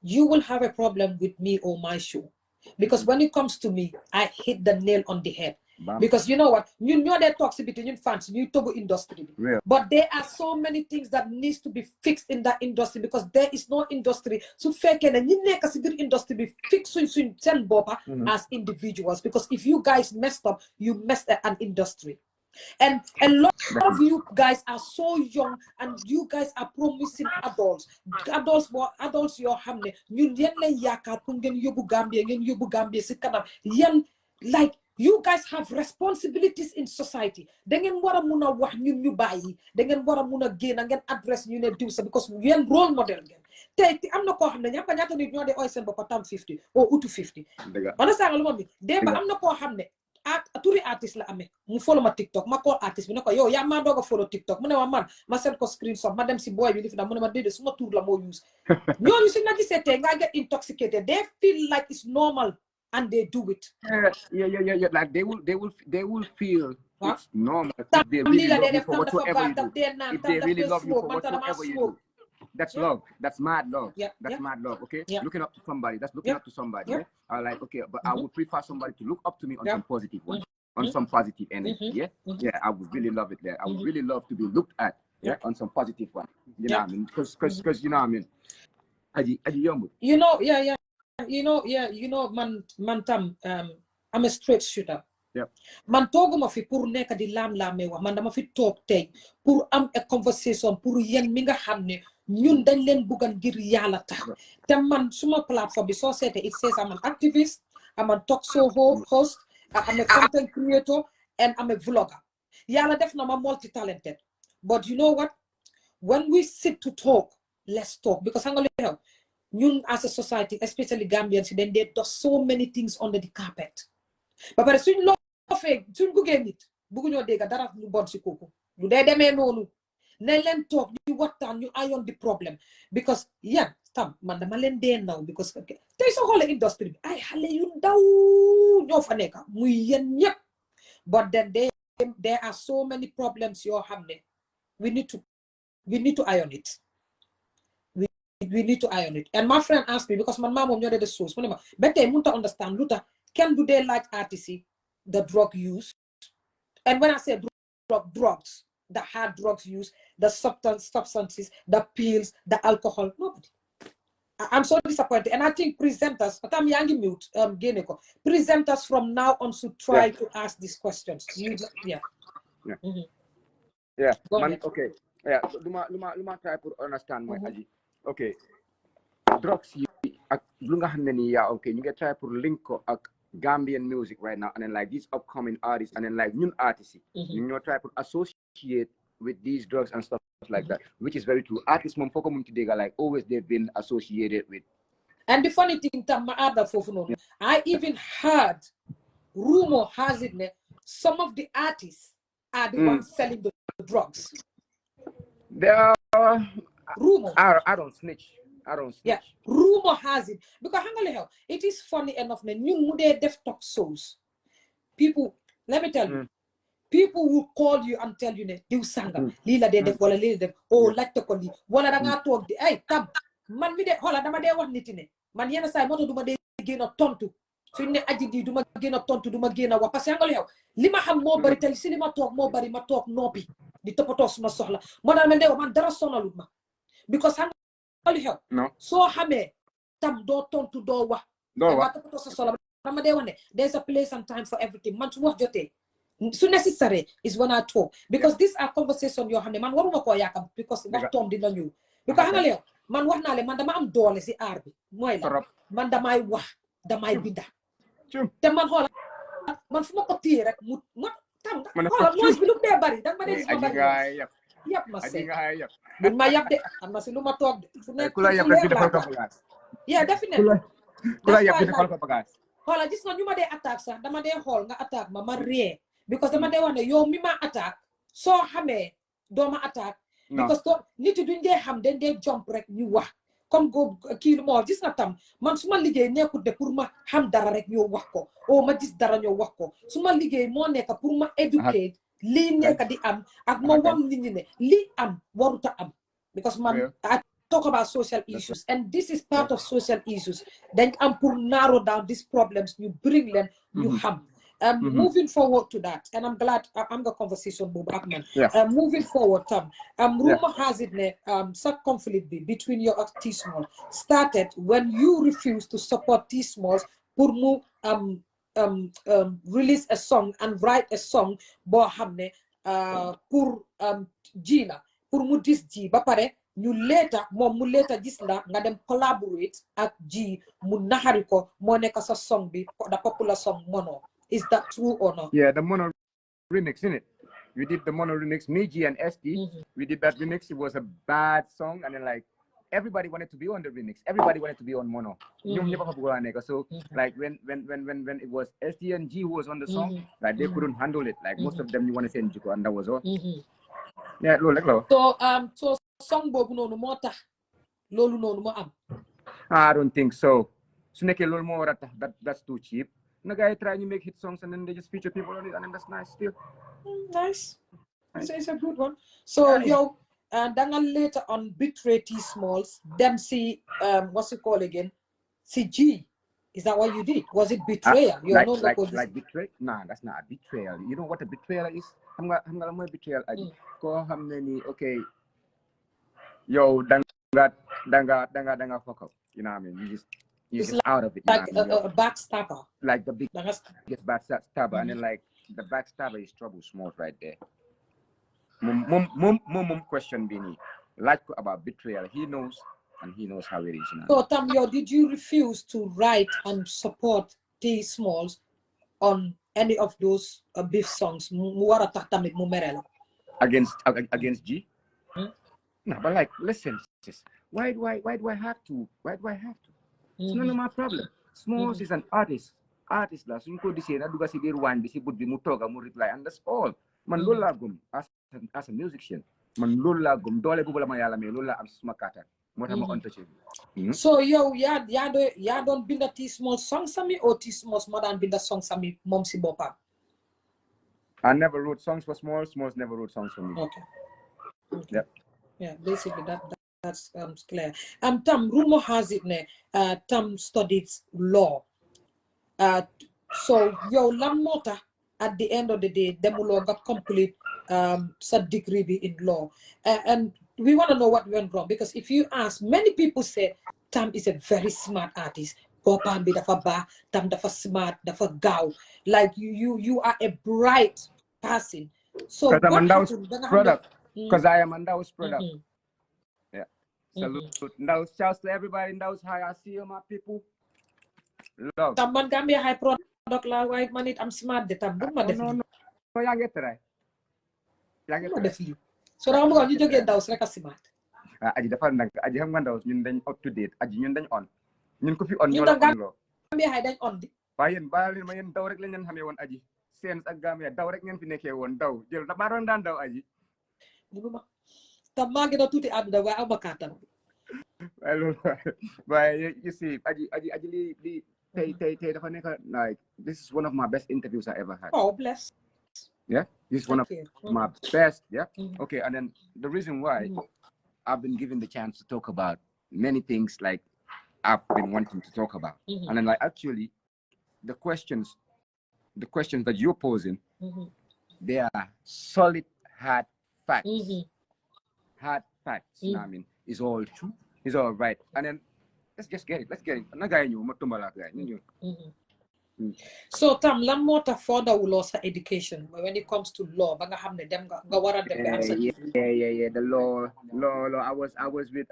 you will have a problem with me or my show, because when it comes to me, I hit the nail on the head. Bam. Because you know what, you know that talks between fans, you Togo industry. Real. But there are so many things that needs to be fixed in that industry because there is no industry. So fair can you make a civil industry be fixed as individuals because if you guys messed up, you messed up an industry. And a lot of you guys are so young and you guys are promising adults your hamne you yaka like you guys have responsibilities in society. Dengan wara muna wax ñun ñu bayyi, dengan wara muna génn ngeen address ñu ne diw sa because yeen role model ngeen. Tay am na ko xamne ñapa ñata nit ñoo de oy seen bop Tam50 o utu 50. Ona sa nga lu mom bi demba am na ko xamne turi artist la amé mu follow ma TikTok ma call artist bi ne ko yow ya ma doga follow TikTok mu ne man ma send ko screenshot ma dem si boy bi li fi da mu ne ma dédé suma tour la mo use. Ñooñu ci nga gisé té nga get intoxicated they feel like it's normal. And they do it. Yeah. Like they will feel it's normal. If they really love you for whatever you do. If they really love you for whatever you do. That's love. That's mad love. That's mad love. Okay. Looking up to somebody. That's looking up to somebody. I like okay, but I would prefer somebody to look up to me on some positive one, on some positive energy. Yeah. I would really love it there. I would really love to be looked at. On some positive one. You know what I mean? Because you know what I mean. You know, you know, man Tam, I'm a straight shooter. Man toguma fi pour nek di lam-lamé wax man dama fi tok tay pour am a conversation pour yen mi nga xamné ñun dañ leen bëggan ngir yalla tax té man suma platform bi so sété it says I'm an activist, I'm a talk show host, I'm a content creator and I'm a vlogger. Yalla def na ma multi-talented. But you know what? When we sit to talk, let's talk because I'm gonna help. Ñun as a society, especially Gambians, then they do so many things under the carpet. But suñ lo fe suñ buggé nit buggu ñoo dégg dara lu bon ci koku lu dé démé nonu nañ leen tok ñu waxtaan ñu ayon di problem because Tam man dama leen dé naw because tay so xolé industry bi ay xalé yu ndaw ñoo fa nekk muy yeen ñep but then there are so many problems yo xamné we need to iron it. We need to iron it. And my friend asked me because my mom knew the source. But they want to understand Luta, can do they like artists, the drug use? And when I say drugs, the hard drugs use, the substances, the pills, the alcohol, nobody. I'm so disappointed, and I think presenters, but I'm young mute, presenters from now on should try to ask these questions. Yeah. Man, okay. Yeah, luma try to understand my aji. Okay. Drugs yi ak lu nga xamne ni okay, you get try to link ko ak Gambian music right now, and then like these upcoming artists, and then like new artists, you know, try to associate with these drugs and stuff like that, which is very true. Artists mom foko munti dega like always they've been associated with. And the funny thing, I even heard, rumor has it, some of the artists are the ones selling the drugs. There are rumor. I don't snitch. Yeah, rumor has it. Because it is funny enough, man. You def talk shows. People, let me tell you, people will call you and tell you, "Do sanga, lila de def, wala lila def, oh, like to call you, wala nga talk, hey, tab, man mi de, hola, dama de wax nitine, man yena say moto duma de gena tontu, so ne aji di duma gena tontu, duma gena wa, parce que lima xam mo bari tel si lima talk mo bari ma talk nopi, di topato suma soxla, mo dal man de man dara sonalut ma, because no. So hame tam do tontu do wa. There's a place and time for everything. Man to work jote. So necessary is when I talk. Because these are conversations you have. Man waruma ko yakam because what Tom did you. Because hangaleo man wax na le man dama am doole ci art bi. Moy la man damay wax, damay binda. Te man xola man fuma ko tié rek mu tam xola moy bi lu dé bari dama dé ci bari. Yep, ma say. But my yap de, I'm not saying no talk. Yeah, definitely. Hold on, this one you ma de attack sa, dama de hol nga attack ma ree because dama de wane yo mi ma attack so xamé do ma attack because to nit duñ dé xam den dé jump rek ñu wax comme go kii mo gis nga tam man suma liggéey nekkul de pour ma xam dara rek ñoo wax ko o ma gis dara ñoo wax ko suma liggéey mo nekk pour ma educate li nekk di am ak ma wam nit ñi ne li am waruta am because man I talk about social issues and this is part of social issues then I'm pour narrow down these problems you bring them you ham moving forward to that and I'm glad I'm the conversation moving forward Tom rumor has it some conflict between your T-Small started when you refused to support T-Smalls pour mu release a song and write a song bo xamne pour Gina pour mu dis ji ba pare ñu later mom mu later gis la nga dem collaborate ak G mu naxari ko mo nek sa song bi the popular song Mono. Is that true or not? Yeah, the Mono remix, innit? We did the Mono remix, me, G, and ST. We did that remix. It was a bad song, and then like everybody wanted to be on the remix. Everybody wanted to be on Mono. So like when it was ST and G who was on the song, like they couldn't handle it. Like most of them you want to send Jiko, and that was all. Yeah, so song bobu nonu motax lolu nonu mo am. I don't think so. Su nekkee lolu mo wara tax that's too cheap. Na guy try to make hit songs and then they just feature people on it and then that's nice still. Nice. It's a good one. So yo then later on betray T-Smalls them see what's it called again? See G. Is that what you did? Was it betrayal? Like betrayal? Nah, that's not a betrayal. You know what a betrayal is? I'm gonna betrayal. Ko hamne okay. Yo, danga fuck up. You know what I mean? You just out of it. Like a backstabber. Like the biggest backstabber, and then like the backstabber is Trouble Smalls right there. Mum question Bini. Like about betrayal. He knows and he knows how it is. You know? So Tamyo, did you refuse to write and support T-Smalls on any of those beef songs? Against G? No, but like, listen, sis, why do I have to? Why do I have to? It's none of my problem. Smalls is an artist. Artist la. So you could say na duga si Birwan, si Budbi Mutoga, mu reply, and that's all. Man lola gum as a musician. Man lola gum dole bubala mayala me lola am smakata. What am I untouchable? So yo, ya don't build a T-Small song sami or T-Smalls more than build a song sami momsi bopa. I never wrote songs for Smalls. Smalls never wrote songs for me. Okay. Yep. Yeah, basically that's clear. Tam, rumor has it Tam studied law. So yo lamota at the end of the day, Demulo got complete degree in law. And we want to know what went wrong because if you ask, many people say Tam is a very smart artist. Bopam bi dafa ba, Tam dafa smart, dafa gaaw. Like you are a bright person. So Because I'm what Ndau's happened? product. Because I am Ndau's product. Mhm. Yeah. Salute. Ndaus, shouts to everybody in Ndaus. Hi, I see you, my people. Love. Tam man Gambia high product la waaye man it am smart de Tam bu ma def lii. No, yaa ngi try. Yaa ngi Bu ma try. def lii. So dama bëggoon ñu jógee Ndaus rek a smart. Aji dafa nag aji xam nga Ndaus ñun dañ up to date. Aji ñun dañ on. Ñun ko fi on Ñun ñoo la da on loo. Gambia high dañ on di. Waaye yéen baal leen ma yéen daw rek lañ leen xamee woon aji. Seen ak Gambia daw rek ngeen fi nekkee woon daw. Jël da baa doon daan daw aji. Munuma. Tam maa ngi doon tuuti àdduna waaye am ma kàttan. Waaye you see aji li tey dafa nekk like this is one of my best interviews I ever had. Oh, bless. Yeah, this is one of my best. Yeah. Okay, and then the reason why I've been given the chance to talk about many things like I've been wanting to talk about, and then like actually the questions that you're posing, they are solid hard facts. Hard facts. You know what I mean? It's all true. It's all right. And then let's just get it. Let's get it. So Tam, lan moo tax fondawuloo sa education when it comes to law ba nga xam ne dem nga war a dem ba am sa yeah. The law. I was with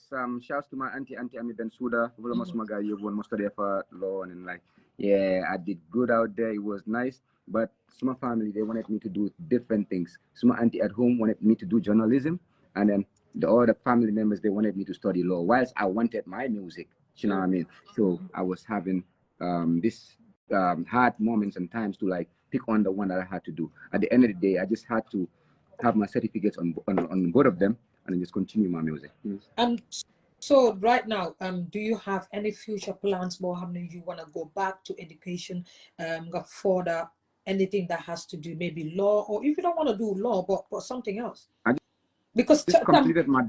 some shouts to my auntie Ami Bensuda. Most study for law, and then like I did good out there. It was nice, but some family they wanted me to do different things. Some auntie at home wanted me to do journalism, and then the other family members they wanted me to study law. Whilst I wanted my music, you know what I mean. So I was having this hard moments and times to like pick on the one that I had to do. At the end of the day, I just had to have my certificates on both of them and then just continue my music. So right now, do you have any future plans, Mohammed? You want to go back to education, go further, anything that has to do maybe law, or if you don't want to do law, but something else? Because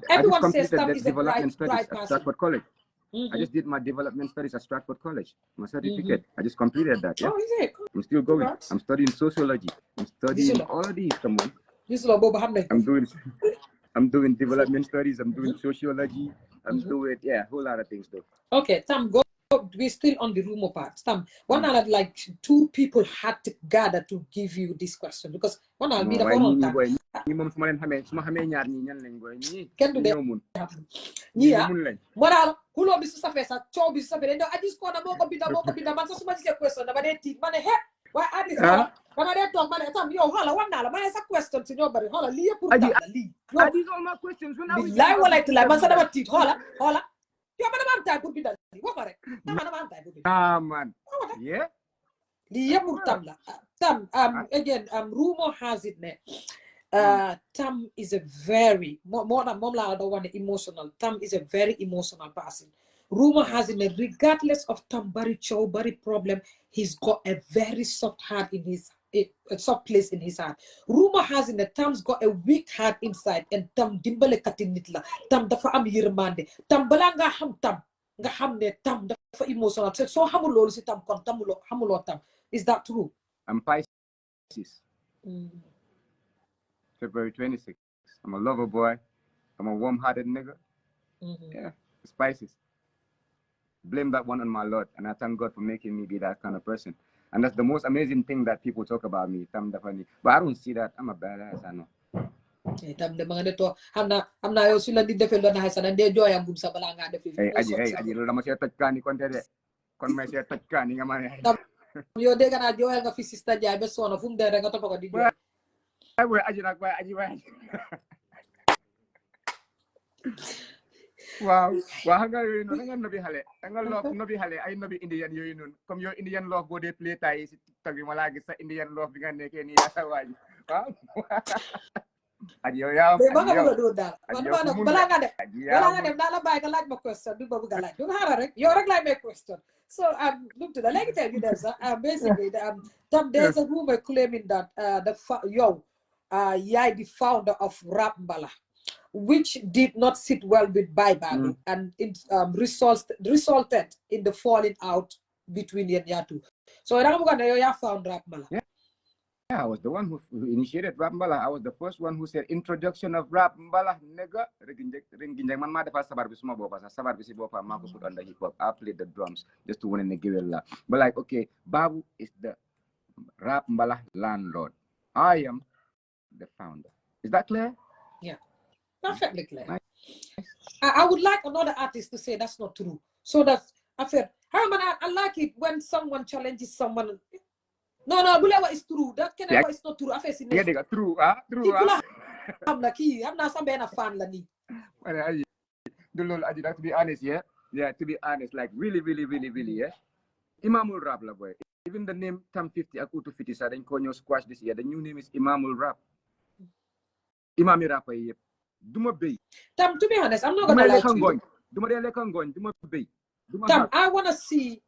everyone says Tam is a bright person. Stratford College. I just did my development studies at Stratford College. My certificate. I just completed that. Yeah. Oh, is it? I'm still going. I'm studying sociology. I'm studying all of these. Come on. I'm doing development studies. I'm doing sociology. I'm doing a whole lot of things though. Okay, Tam, go. We're still on the rumor part. Tam, one hour like two people had to gather to give you this question because one hour be the phone time. Can do that. Yeah. Moral, hulo bisu sa fesa, chow bisu sa fesa. I just go na moko binda. Man sa suma si question na ba de tit man he. Why at this one? When I talk man, Tam yo hala one dollar. Man sa question to nobody. Hala liya put down li. Are these all my questions? When I was lie wala to lie. Man sa na tit. Hala. You have a time to be done. What are it? Man. Yeah. The Tam, again, rumor has it Tam is a very more than mom I don't want emotional. Tam is a very emotional person. Rumor has it regardless of Tam Barry Chow, Barry problem, he's got a very soft heart in his a soft place in his heart. Rumor has it that Tam's got a weak heart inside, and Tam dimbale katinitla. Tam dafa am yirmande. Tam balanga ham Tam nga hamne Tam dafa emotional. So hamulo si Tam kon hamulo Tam. Is that true? I'm Pisces. February 26th. I'm a lover boy. I'm a warm-hearted nigga. Yeah, it's Pisces. Blame that one on my Lord, and I thank God for making me be that kind of person. And that's the most amazing thing that people talk about me, Tam Dafani. But I don't see that. I'm a badass, I know. Tam de mga dito, I'm na yo sila di defelo na hasan ande joy ang bumsa balanga defelo. Hey, aji lo naman siya tajka ni konte de. Kon may siya tajka ni nga man. Yo de kana joy nga fisista ja be sono fum de nga to ko di joy. Ay boy aji nak boy aji boy. Wow, hanga yun nun, hanga nabi hale. Hanga love nabi hale, ay nabi Indian yun nun. Kom yung Indian love go de play tayo si TikTok yung malagi sa Indian love nga neke niya sa waj. Wow. Adiyo yaw. Baka mo do da. Balanga de na la bay ka like my question, du babu ga like. Du hara rek, yo rek like my question. So look to the like tell you there's basically there's a rumor claiming that Yai the founder of Rap Mbala, which did not sit well with Bible and it resulted in the falling out between the two. So I don't know you found Rap Mbala. I was the one who initiated rap mbala. I was the first one who said introduction of rap mbala. Nigga, ringinjek man ma defal sabar bi suma bopa sa sabar bi si bopa ma ko put under hip hop. I played the drums just to win in the givel la. But like, okay, Babu is the rap mbala landlord. I am the founder. Is that clear? Yeah, perfectly clear. Nice. I would like another artist to say that's not true. So that I feel, I like it when someone challenges someone. No, whatever is true. That can never is not true. I feel it's yeah, true, true. I'm not some a fan la ni. To be honest, yeah, to be honest, like really, yeah. Imamul Rap la boy. Even the name Tam50 ak Utu 50 sa dañ ko ñëw squash this year. The new name is Imamul Rap. Imami Rap yep. Duma bay. Tam, to be honest, I'm not gonna lie to you. Duma de lekkan goñ, duma bay. Tam, I wanna see,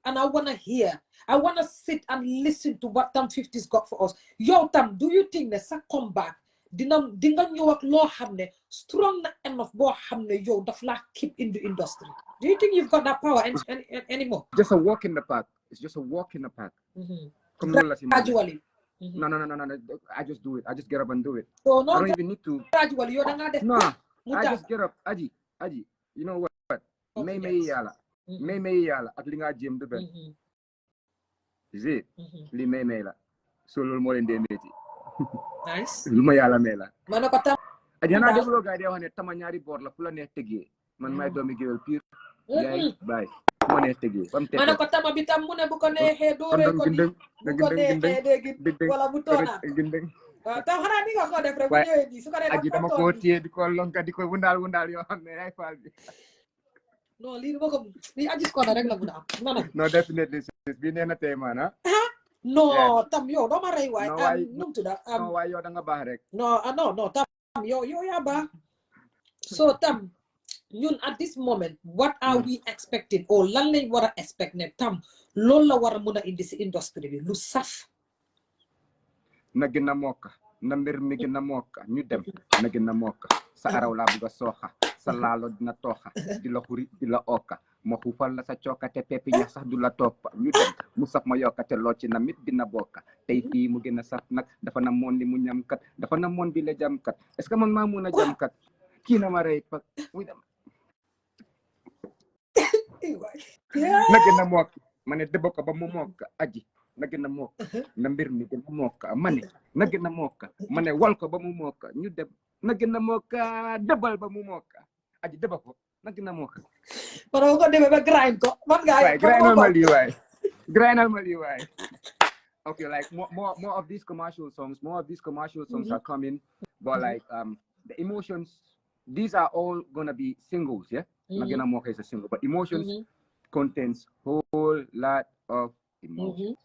and I wanna hear. I wanna sit and listen to what Tam50's got for us. Yo, Tam, do you think that sa comeback dinga ñëw ak loo xam ne strong na enough boo xam ne yow daf la keep in the industry? Do you think you've got that power anymore? Just a walk in the park. It's just a walk in the park. Gradually. No. I just do it. I just get up and do it. So I don't even need to. Gradually, no. I just get up. Aji. You know what? May yala. May yala. At linga gym do ben. Is it? Li may la. So lol mo len demeti. Nice. Luma yala mela. Mano ko tam. Aji na debulo ga de wax ne tama ñaari bor la fu la neex tegge. Man may doomi gewel pire. Yaay bye. Mo neex tegge. Mano ko tam bi tam mu ne bu ko neexee doore ko ni. Bu ko neexee dégg wala bu toona. Tam xanaa ni nga ko def rek bu ñëwee nii su ko aji dama ko téye di ko lonka di ko wundal yoo xam ne ay faal bi. No, lii dama ko lii aji ko rek la mun a am. No, definitely sis bi nee na tey maana. No, Tam yow doo ma rey waay. No, waay yow da nga baax rek. No, Tam yow yaa baax. So Tam, ñun at this moment what are we expecting or lan lañ war a expect ne Tam loolu la war a mun a indi si industrie bi lu saf. Na gën a mokka na mbir mi gën a mokka ñu dem na gën a mokka sa araw laa bugg a sooxa sa laalo dina tooxa di la xuri di la okka ma xuufal la sa cooka te peppi ñax sax du la toppa ñu dem mu saf ma yokka te loo ci na mit dina bokka tey fii mu gën a saf nag dafa na moon li mu ñamkat dafa na moon bi la jamkat est-ce que man maa mun a jamkat kii na ma rey pak muy dem na gën a mokk ma ne dëbb ko ba mu mokk aji na gën a mokk na mbir mi gën a mokk ma ne na gën a mokk ma ne wal ko ba mu mokk ñu dem na gën a mokk dëbbal ba mu mokk aji dëbba ko na gën a mokk para ko demee ba grind ko man nga grindal ma lii waay okay, like more of these commercial songs are coming, but like the emotions, these are all gonna be singles, yeah. Na gën a mokk is a single, but emotions contains whole lot of emotions.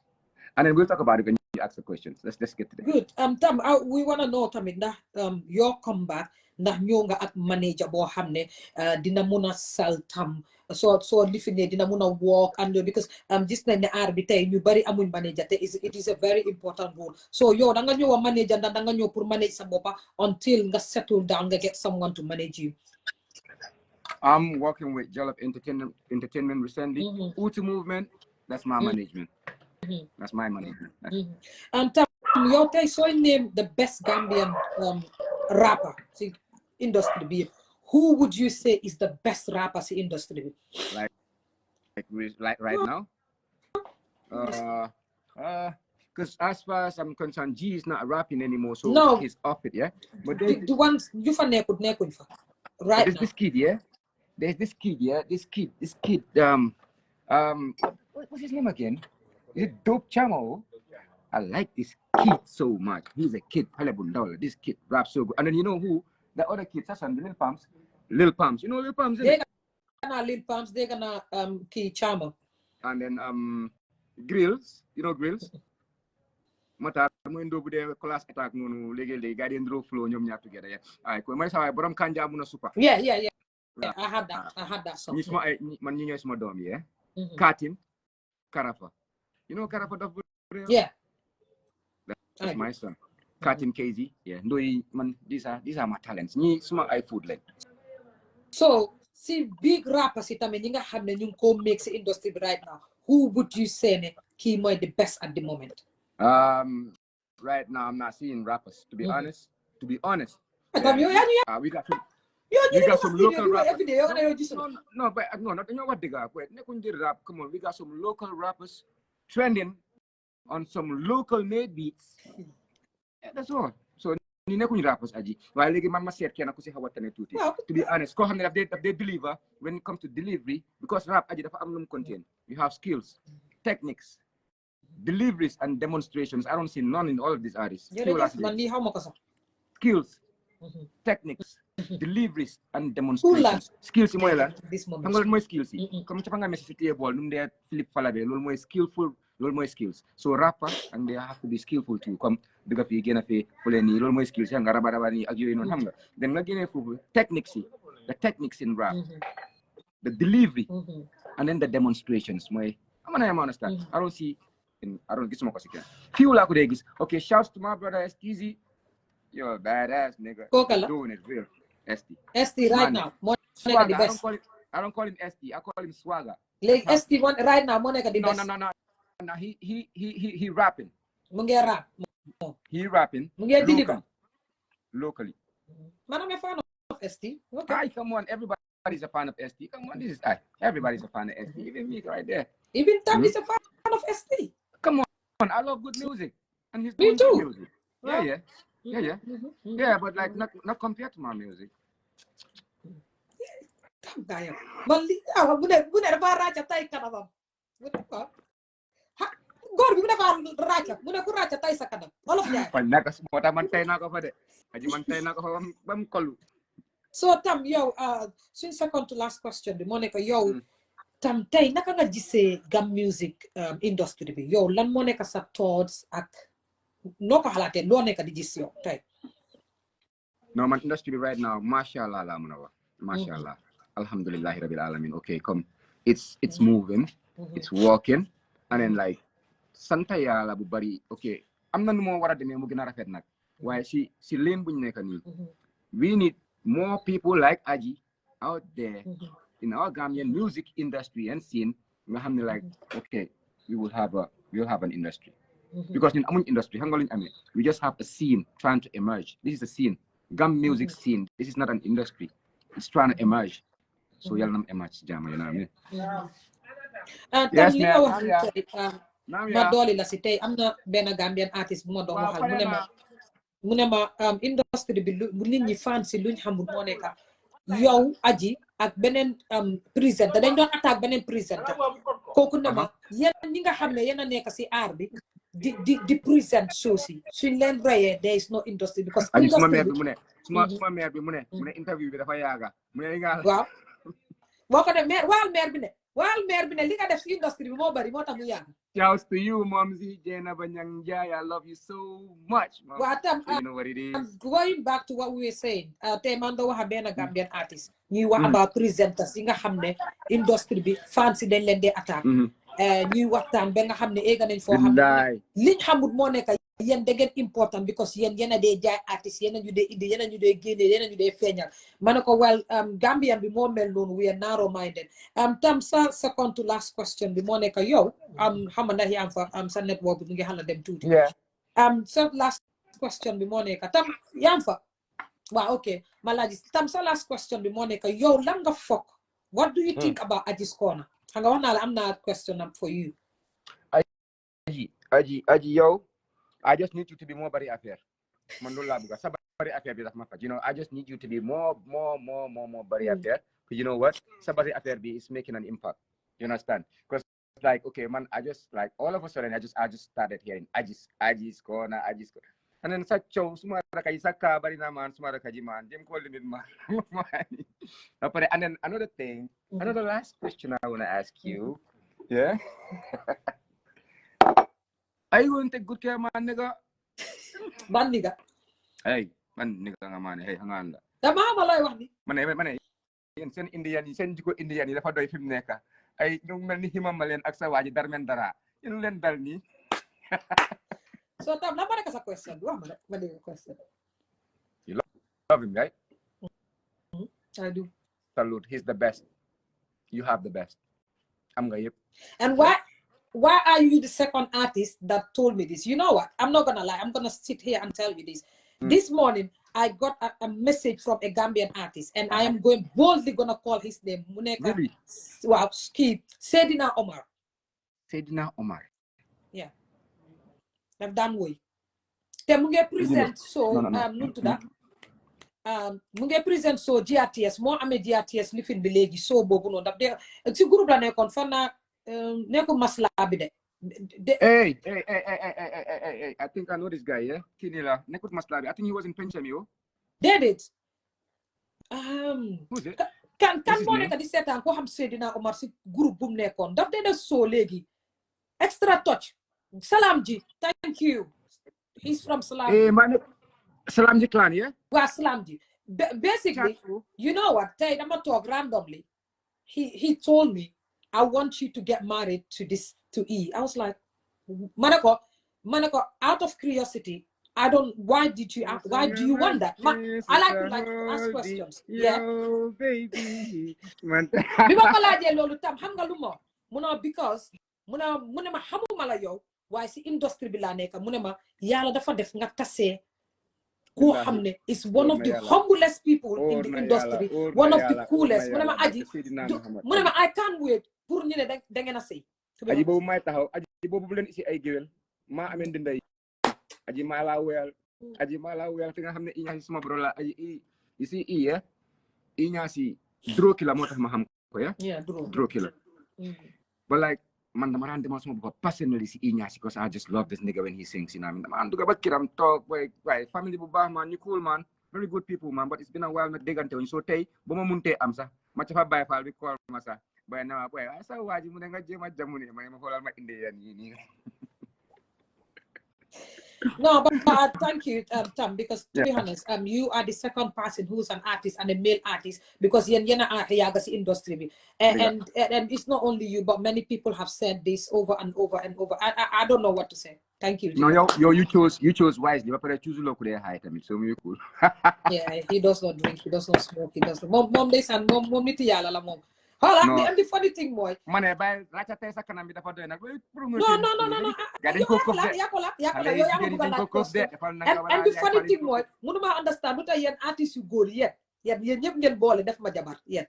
And then we'll talk about it when you ask the questions. Let's get to that. Good. Tam, we want to know tamit ndax your comeback ndax ñëw nga ak manager boo xam ne dina mun a sell Tam so lifi ne dina mun a walk and because gis nañ ne aar bi tey ñu bari amuñ manager te it is a very important role. So yow da nga ñëw a manager ndax da nga ñëw pour manage sa boppa until nga settle down nga get someone to manage you. I'm working with Jollof Entertainment recently. Utu Movement, that's my management. That's my management. And Tam, yow tey sooy name the best Gambian rapper si industry bi, who would you say is the best rapper si industry bi? Like right now? Because as far as I'm concerned, G is not rapping anymore, so he's off it, yeah? But the ones you fa nekkuñ fa right now. This kid, yeah? There's this kid, yeah? This kid, what's his name again? Is it Dope Chamo? I like this kid so much. He's a kid, Halabundola. This kid raps so good. And then you know who? The other kids, that's on the Lil Pumps. Lil Pumps. You know Lil Pumps, they're gonna Lil Pumps, they're gonna Key Chamo. And then Grills. You know Grills? Mata mo ndo bu de class attack nonu legel guardian draw flow ñom ñaar together, yeah. Ay ko may saway borom kanja mu na super. Yeah. I had that song. Man ñi ñoy suma doom, yeah. Katim Karafa. You know Karafa Dove? Yeah. That's my son. Katim KZ. Yeah. Ndoy man these are my talents. Ñi suma ay food lañ. So, si big rappers si tamit ñi nga xamne ñu ko make si industry right now. Who would you say ne key moy the best at the moment? Right now I'm not seeing rappers. To be honest. We got some. We got some local rappers. No, but no, not what they got. Wait, rap. Come on, we got some local rappers trending on some local made beats. Yeah, that's all. So ni nekkuñ rappers aji. While léegi man ma seet kenn ku si xaw a tane tuuti. To be honest, koo xam ne daf dee deliver when it comes to delivery, because rap aji dafa am lu mu contain. You have skills, techniques, deliveries, and demonstrations. I don't see none in all of these artists. Skills, techniques, deliveries, and demonstrations. Skills yi mooy lan xam nga lan mooy skills yi comme ci fa nga messi ci ball num dee flip falabe loolu mooy skillful, loolu mooy skills. So rapper and they have to be skillful too, comme dëgga fii génn fii fule nii loolu mooy skills nga raba nii ak yooyu noonu xam nga then nga génnee foofu techniques yi, the techniques in rap, the delivery, and then the demonstrations mooy am na ma understand. I don't gisuma ko si kenn fii laa ko dee gis. Okay, shouts to my brother STZ. You're a badass nigga. Doing it real. ST right now. Swagger. I don't call him ST. I call him Swagger. Like ST one right now. Monica the best. No. He rapping. Mungi rap. He rapping. Mungi deliver. Locally. Man, I'm a fan of ST. Okay. Aye, come on. Everybody's a fan of ST. Come on, this is everybody's a fan of ST. Even me right there. Even Tam is a fan of ST. Come on. I love good music. And he's Me doing too. good music. Yeah. Yeah, but like not compared to my music. Gaya. Mali, muna dafa raja tay kanam. Gor bi dafa raja, muna ko raja tay sa kanam. Wala fi jaay. Pan naka mota man tay nako fa de. Aji man tay nako fa bam kolu. So Tam, yow since second to last question bi mo nekk yow Tam tay naka nga gisee gam music industry bi yow lan mo nekk sa thoughts ak noko xalaatee loo nekk di gis yow tay. No, man industry right now, mashallah la muna wax. Mashallah. Alhamdulillahi rabbil alamin. Okay, come. It's moving. It's walking. And then like santa yalla bu bari. Okay. Am na nu mo wara demé mu gëna rafet nak. Waye si lane buñ nekk ni. We need more people like Aji out there in our Gambian music industry and scene. Nga xamne like okay, we will have an industry. Because in amuñ industry, we just have a scene trying to emerge. This is a scene. Gam music scene. This is not an industry. It's trying to emerge. So y'all nam emerge jama, you know what I mean? Yes, ma'am. Ma dooli la si tey am na benn Gambian artist bu ma doon waxal mu ne ma industry bi lu nit ñi fan si luñ xamul moo nekk yow Aji ak beneen présenter dañ doon attaque beneen présenter kooku ne ma yéen ñi nga xam ne yéen a nekk si aar bi di present show si suñ leen reyee there is no industry because suma mère bi mu ne suma mère bi mu ne interview bi dafa yaaga mu ne nga waaw boo ko def waal mère bi ne li nga def si industry bi moo bari moo tax mu yaaga. Shouts to you, Momzi Jena Banyang Jai. I love you so much, Mom. Well, so you know what it is. Going back to what we were saying, Temando wa habena Gambian artist. Ñuy wax about presenters yi nga xam ne industry bi fancy dañ leen di attaque. Ñuy waxtaan ba nga xam ne éega nañ foo xam ne liñ xamut moo nekk yéen da ngeen important because yéen a dee jaay artiste yéen a ñu dee indi yéen a ñu dee génne yéen a ñu dee feeñal ma ne ko well Gambian bi moo mel noonu we are narrow minded Tam sa second to last question bi moo nekk yow xam ndax yaa fa sa network bi mu ngi xala dem tuuti sa last question bi moo nekk Tam yaa fa waaw ok ma laaj Tam sa last question bi moo nekk yow lan nga foog what do you think about Aji's Corner xam nga wax naa la am naa question for you Aji yow I just need you to be more bari affaire. Mandula buga sa bari affaire bi daf ma faj. You know, I just need you to be more bari affaire. Because you know what? Sa bari affaire bi is making an impact. You understand? Because like okay, man, I just like all of a sudden I just started hearing Aji's Corner. And then such show sumara kay saka bari naman sumara kaji man. Dim ko limit man. And then another last question I want to ask you. Yeah. Are you going to take good care, man, nigga? Man, nigga. Hey, man, nigga, man. Hey, hang on. Dama malay wax ni. Man. Sen Indian, sen jiko Indian, dafa doy fim nekk. Ay, ñu melni himamalen ak sa waji darmen dara. Ñu leen dal ni. So Tam, la ma nekk sa question. Wax ma dégg question. You love him, right? I do. Salute. He's the best. You have the best. Am nga yep. And why why are you the second artist that told me this? You know what? I'm not gonna lie. I'm gonna sit here and tell you this. This morning, I got a message from a Gambian artist, and I am boldly gonna call his name. Muneka. Really? Wow, Sedina Omar. Sedina Omar. Yeah. I've done way. Te mu ngi present so nuntu da mu ngi present so GRTS moo amee GRTS lifin bi léegi so boobu noonu daf de ci groupe la nekkoon fan naa nekku masla bi de Hey, I think I know this guy, yeah? Kinila. Nekut Maslabi. I think he was in Penchemio. Did it? Who's it? Kan moo nekk di seetaan ko xam Seydina Omar si groupe bu mu nekkoon daf de so léegi extra touch Salam ji thank you he's from Salam Hey, man. Salam ji clan, yeah? Waa Salam ji basically you know what tey dama talk randomly he told me I want you to get married to E. I was like Manako out of curiosity why do you want that? I like to ask questions. Yeah. Baby. Bima ko laajee loolu tam xam nga lu mo because mu ne ma xamuma la yow waaye si industry bi laa nekk mu ne ma yàlla dafa def nga tasee koo xam ne is one of the humblest people in the industry, one of the coolest mu ne ma aji mu ne ma I can't wait pour ñu ne da ngeen a sëy aji boobu may taxaw aji boobu bu leen isi ay géwél maa amee ndinday aji maa laa weyal fi nga xam ne i ñaasi suma bro la aji i si i ñaasi droki la moo tax ma xam ko ya droki la but like man dama daan demal suma bopp personally si i ñaasi because I just love this nigga when he sings you know dama daan duga ba kiram toog waaye family bu baax man ñu cool man very good people man but it's been a while nag déggante wuñ so tey ba ma muntee am sax ma ca fa bàyyi faal bi kool ma sax bay na boy sa waaji mu ne nga jéem a jamu ne ma xoolal ma indi yan yi nii No, but thank you, Tam, because to be honest, you are the second person who's an artist and a male artist because yena yagasi industry, and it's not only you, but many people have said this over and over and over. I don't know what to say. Thank you. No, you chose wisely. But I choose look there high time. So me cool. Yeah, he does not drink. He does not smoke. He does not. Mom this and mom niti yala la mom. Hold on, the funny thing, boy. Mane bay racha tesa kana mi dafa doy nak. No. And the funny thing, boy, munuma understand what yen artist you go yet. Yen ñep ngeen boole def ma jabar yen.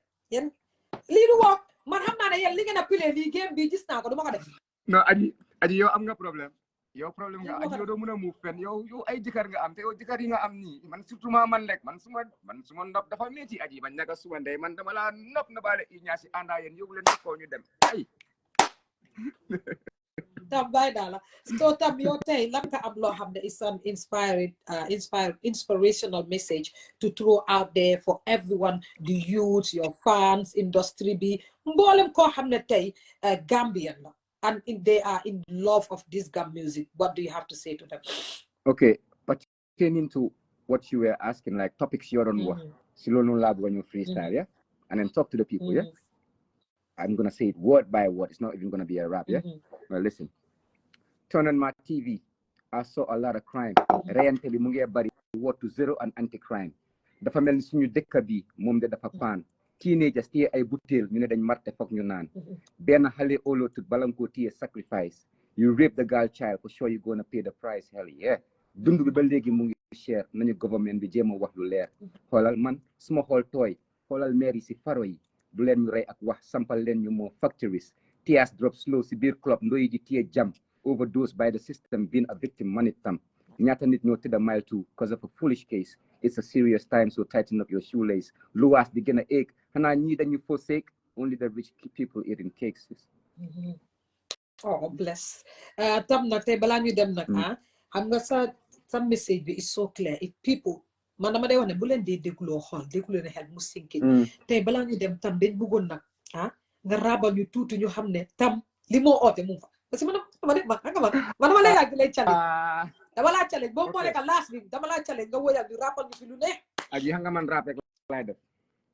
Li du wax man xam naa ne yen li ngeen a pile li game bi gis naa ko duma ko def. No, aji yow am nga problème. Yow problème nga aji yow do mëna move fen yow ay jikar nga am te yow jikar yi nga am ni man surtout man rek man suma ndop dafa metti aji bañ naka suma ndey man dama la nop na balé i ñaasi anda yeen yow leen ko ñu dem ay Tam bay dala so tam yo tay lan ka am lo xam ne is an inspirational message to throw out there for everyone, the youth, your fans, industry bi mbolem ko xam ne tay Gambian la and they are in love of this gam music. What do you have to say to them? Okay, but came into what you were asking, like topics you're on what Silono lab when you freestyle, yeah? And then talk to the people, yeah? I'm gonna say it word by word, it's not even gonna be a rap, yeah? Well, listen. Turn on my TV, I saw a lot of crime. Reyante bi mu ngi bari what to zero and anti-crime. Dafa mel ni suñu dëkk bi moom de dafa paan. Teenagers téye ay butéel ñu ne dañ marte foog ñu naan benn xale olo tut bala nga koo téye sacrifice you rape the girl child for sure you gonna pay the price hell yeah dund bi ba léegi mu ngi cher nañu government bi jéem a wax lu leer xoolal man suma xool tooy xoolal maire yi si faro yi du leen ñu rey ak wax sampal leen ñu moo factories tears drop slow si biir club ndoyi ji téye jam overdose by the system being a victim manit tam ñaata nit ñoo tëdd mile 2 because of a foolish case it's a serious time so tighten up your shoelace luwaas di gën a éeg xanaa ñii dañu forsake only the rich people eating cakes. Oh bless tam nag tey balaa ñu dem nag xam nga sa message bi is so clear if people man dama day wax ne bu leen dee dégloo xool déglu ne xel mu sinki tey balaa ñu dem tam dañ bëggoon nag nga rabal ñu tuuti ñu xam ne tam li moo oote mu fa parce que man dama lay laaj lay challenge dama laa challenge boo moo nekk last week dama laa challenge nga woyal ñu rappal ñu fi lu ne aji xam nga man rap rek laay def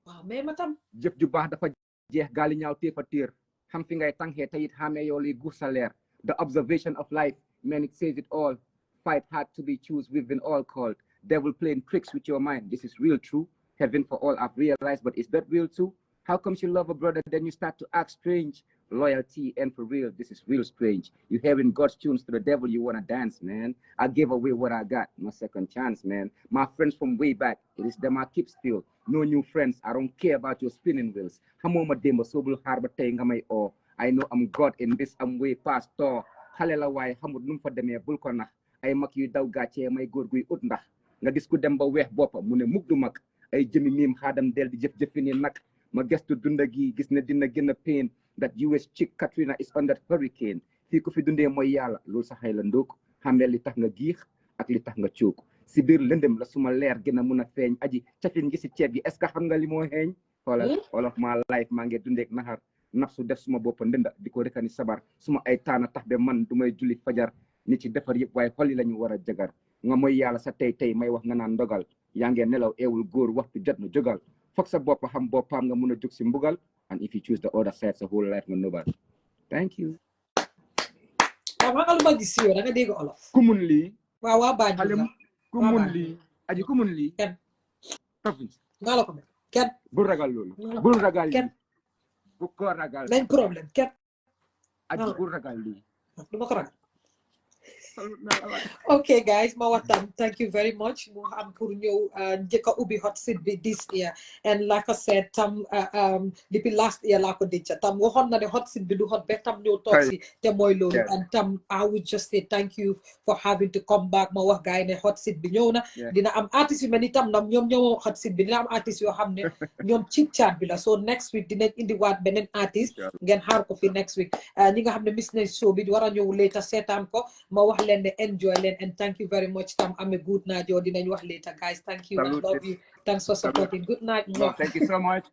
waaw mais ma tam jëf ju baax dafa jeex gaali ñaaw téefa téer xam fi ngay tànkee te it xamee yow liy guur sa leer the observation of life man it says it all fight hard to be choose we've been all called devil playing tricks with your mind this is real true heaven for all I've realized but is that real too how come you love a brother then you start to act strange loyalty, and for real, this is real strange. You having God's tunes to the devil, you wanna dance, man. I gave away what I got, my second chance, man. My friends from way back, it is them I keep still. No new friends, I don't care about your spinning wheels. Hamoma demo sobul harba tay nga may o. I know I'm God in this, I'm way past door. Xale la waaye xamut nu mu fa demee bul ko nax ay mag yu daw gàccee may góor guy ut ndax nga gis ku dem ba weex boppa mu ne mukk du mag ay jëmi miim xaadam del di jëf-jëfi ni nag ma gestu dunda gi gis ne dina gën a pain that US chick Katrina is on that hurricane fii ku fi dundee mooy yàlla loolu sa xëy la ndóog xamee li tax nga giix ak li tax nga cuuk si biir lëndëm la suma leer gën a mun a feeñ aji cafin gi si ceeb gi est-ce que xam nga li moo xeeñ xoolal all of my life maa ngi dundeek naxar nafsu def suma bopp ndënda di ko rekani sabar suma ay taana tax be man du may julli fajar nit ci defar yëpp waaye xol yi la ñu war a jagar nga mooy yàlla sa tey may wax nga naan ndogal yaa ngee nelaw eewul góor waxtu jot na jógal foog sa bopp xam boppam nga mun a jóg si mbugal and if you choose the other side sa whole life nga nobal thank you waaw maa ngi gis yow da nga dégg olof ku mun lii waaw Banjul ku mun lii aji ku mun lii kenn province nga la ko mel kenn bul ragal loolu bul ragal lii bu ko ragal nañ problème kenn aji bul ragal lii du ma ko ragal okay guys ma waxtaan thank you very much mu am pour ñëw njëkk a ubbi hot seat bi this year and like I said Tam depuis last year laa ko denca Tam waxoon na ne hot seat bi du hot ba Tam ñëw toog si te mooy loolu and Tam I would just say thank you for having to come back ma wax gars yi ne hot seat bi ñëw na dina am artiste yu mel ni Tam nag ñoom ñëw hot seat bi dina am artiste yoo xam ne ñoom chit chat bi la so next week dinañ indiwaat beneen artiste ngeen xaar ko fi next week ñi nga xam ne miss nañ show bi war a ñëw later seetaan ko ma wax leen ne enjoy leen and thank you very much Tam am a good night yow dinañ wax later guys thank you I love you thanks for supporting good night no thank you so much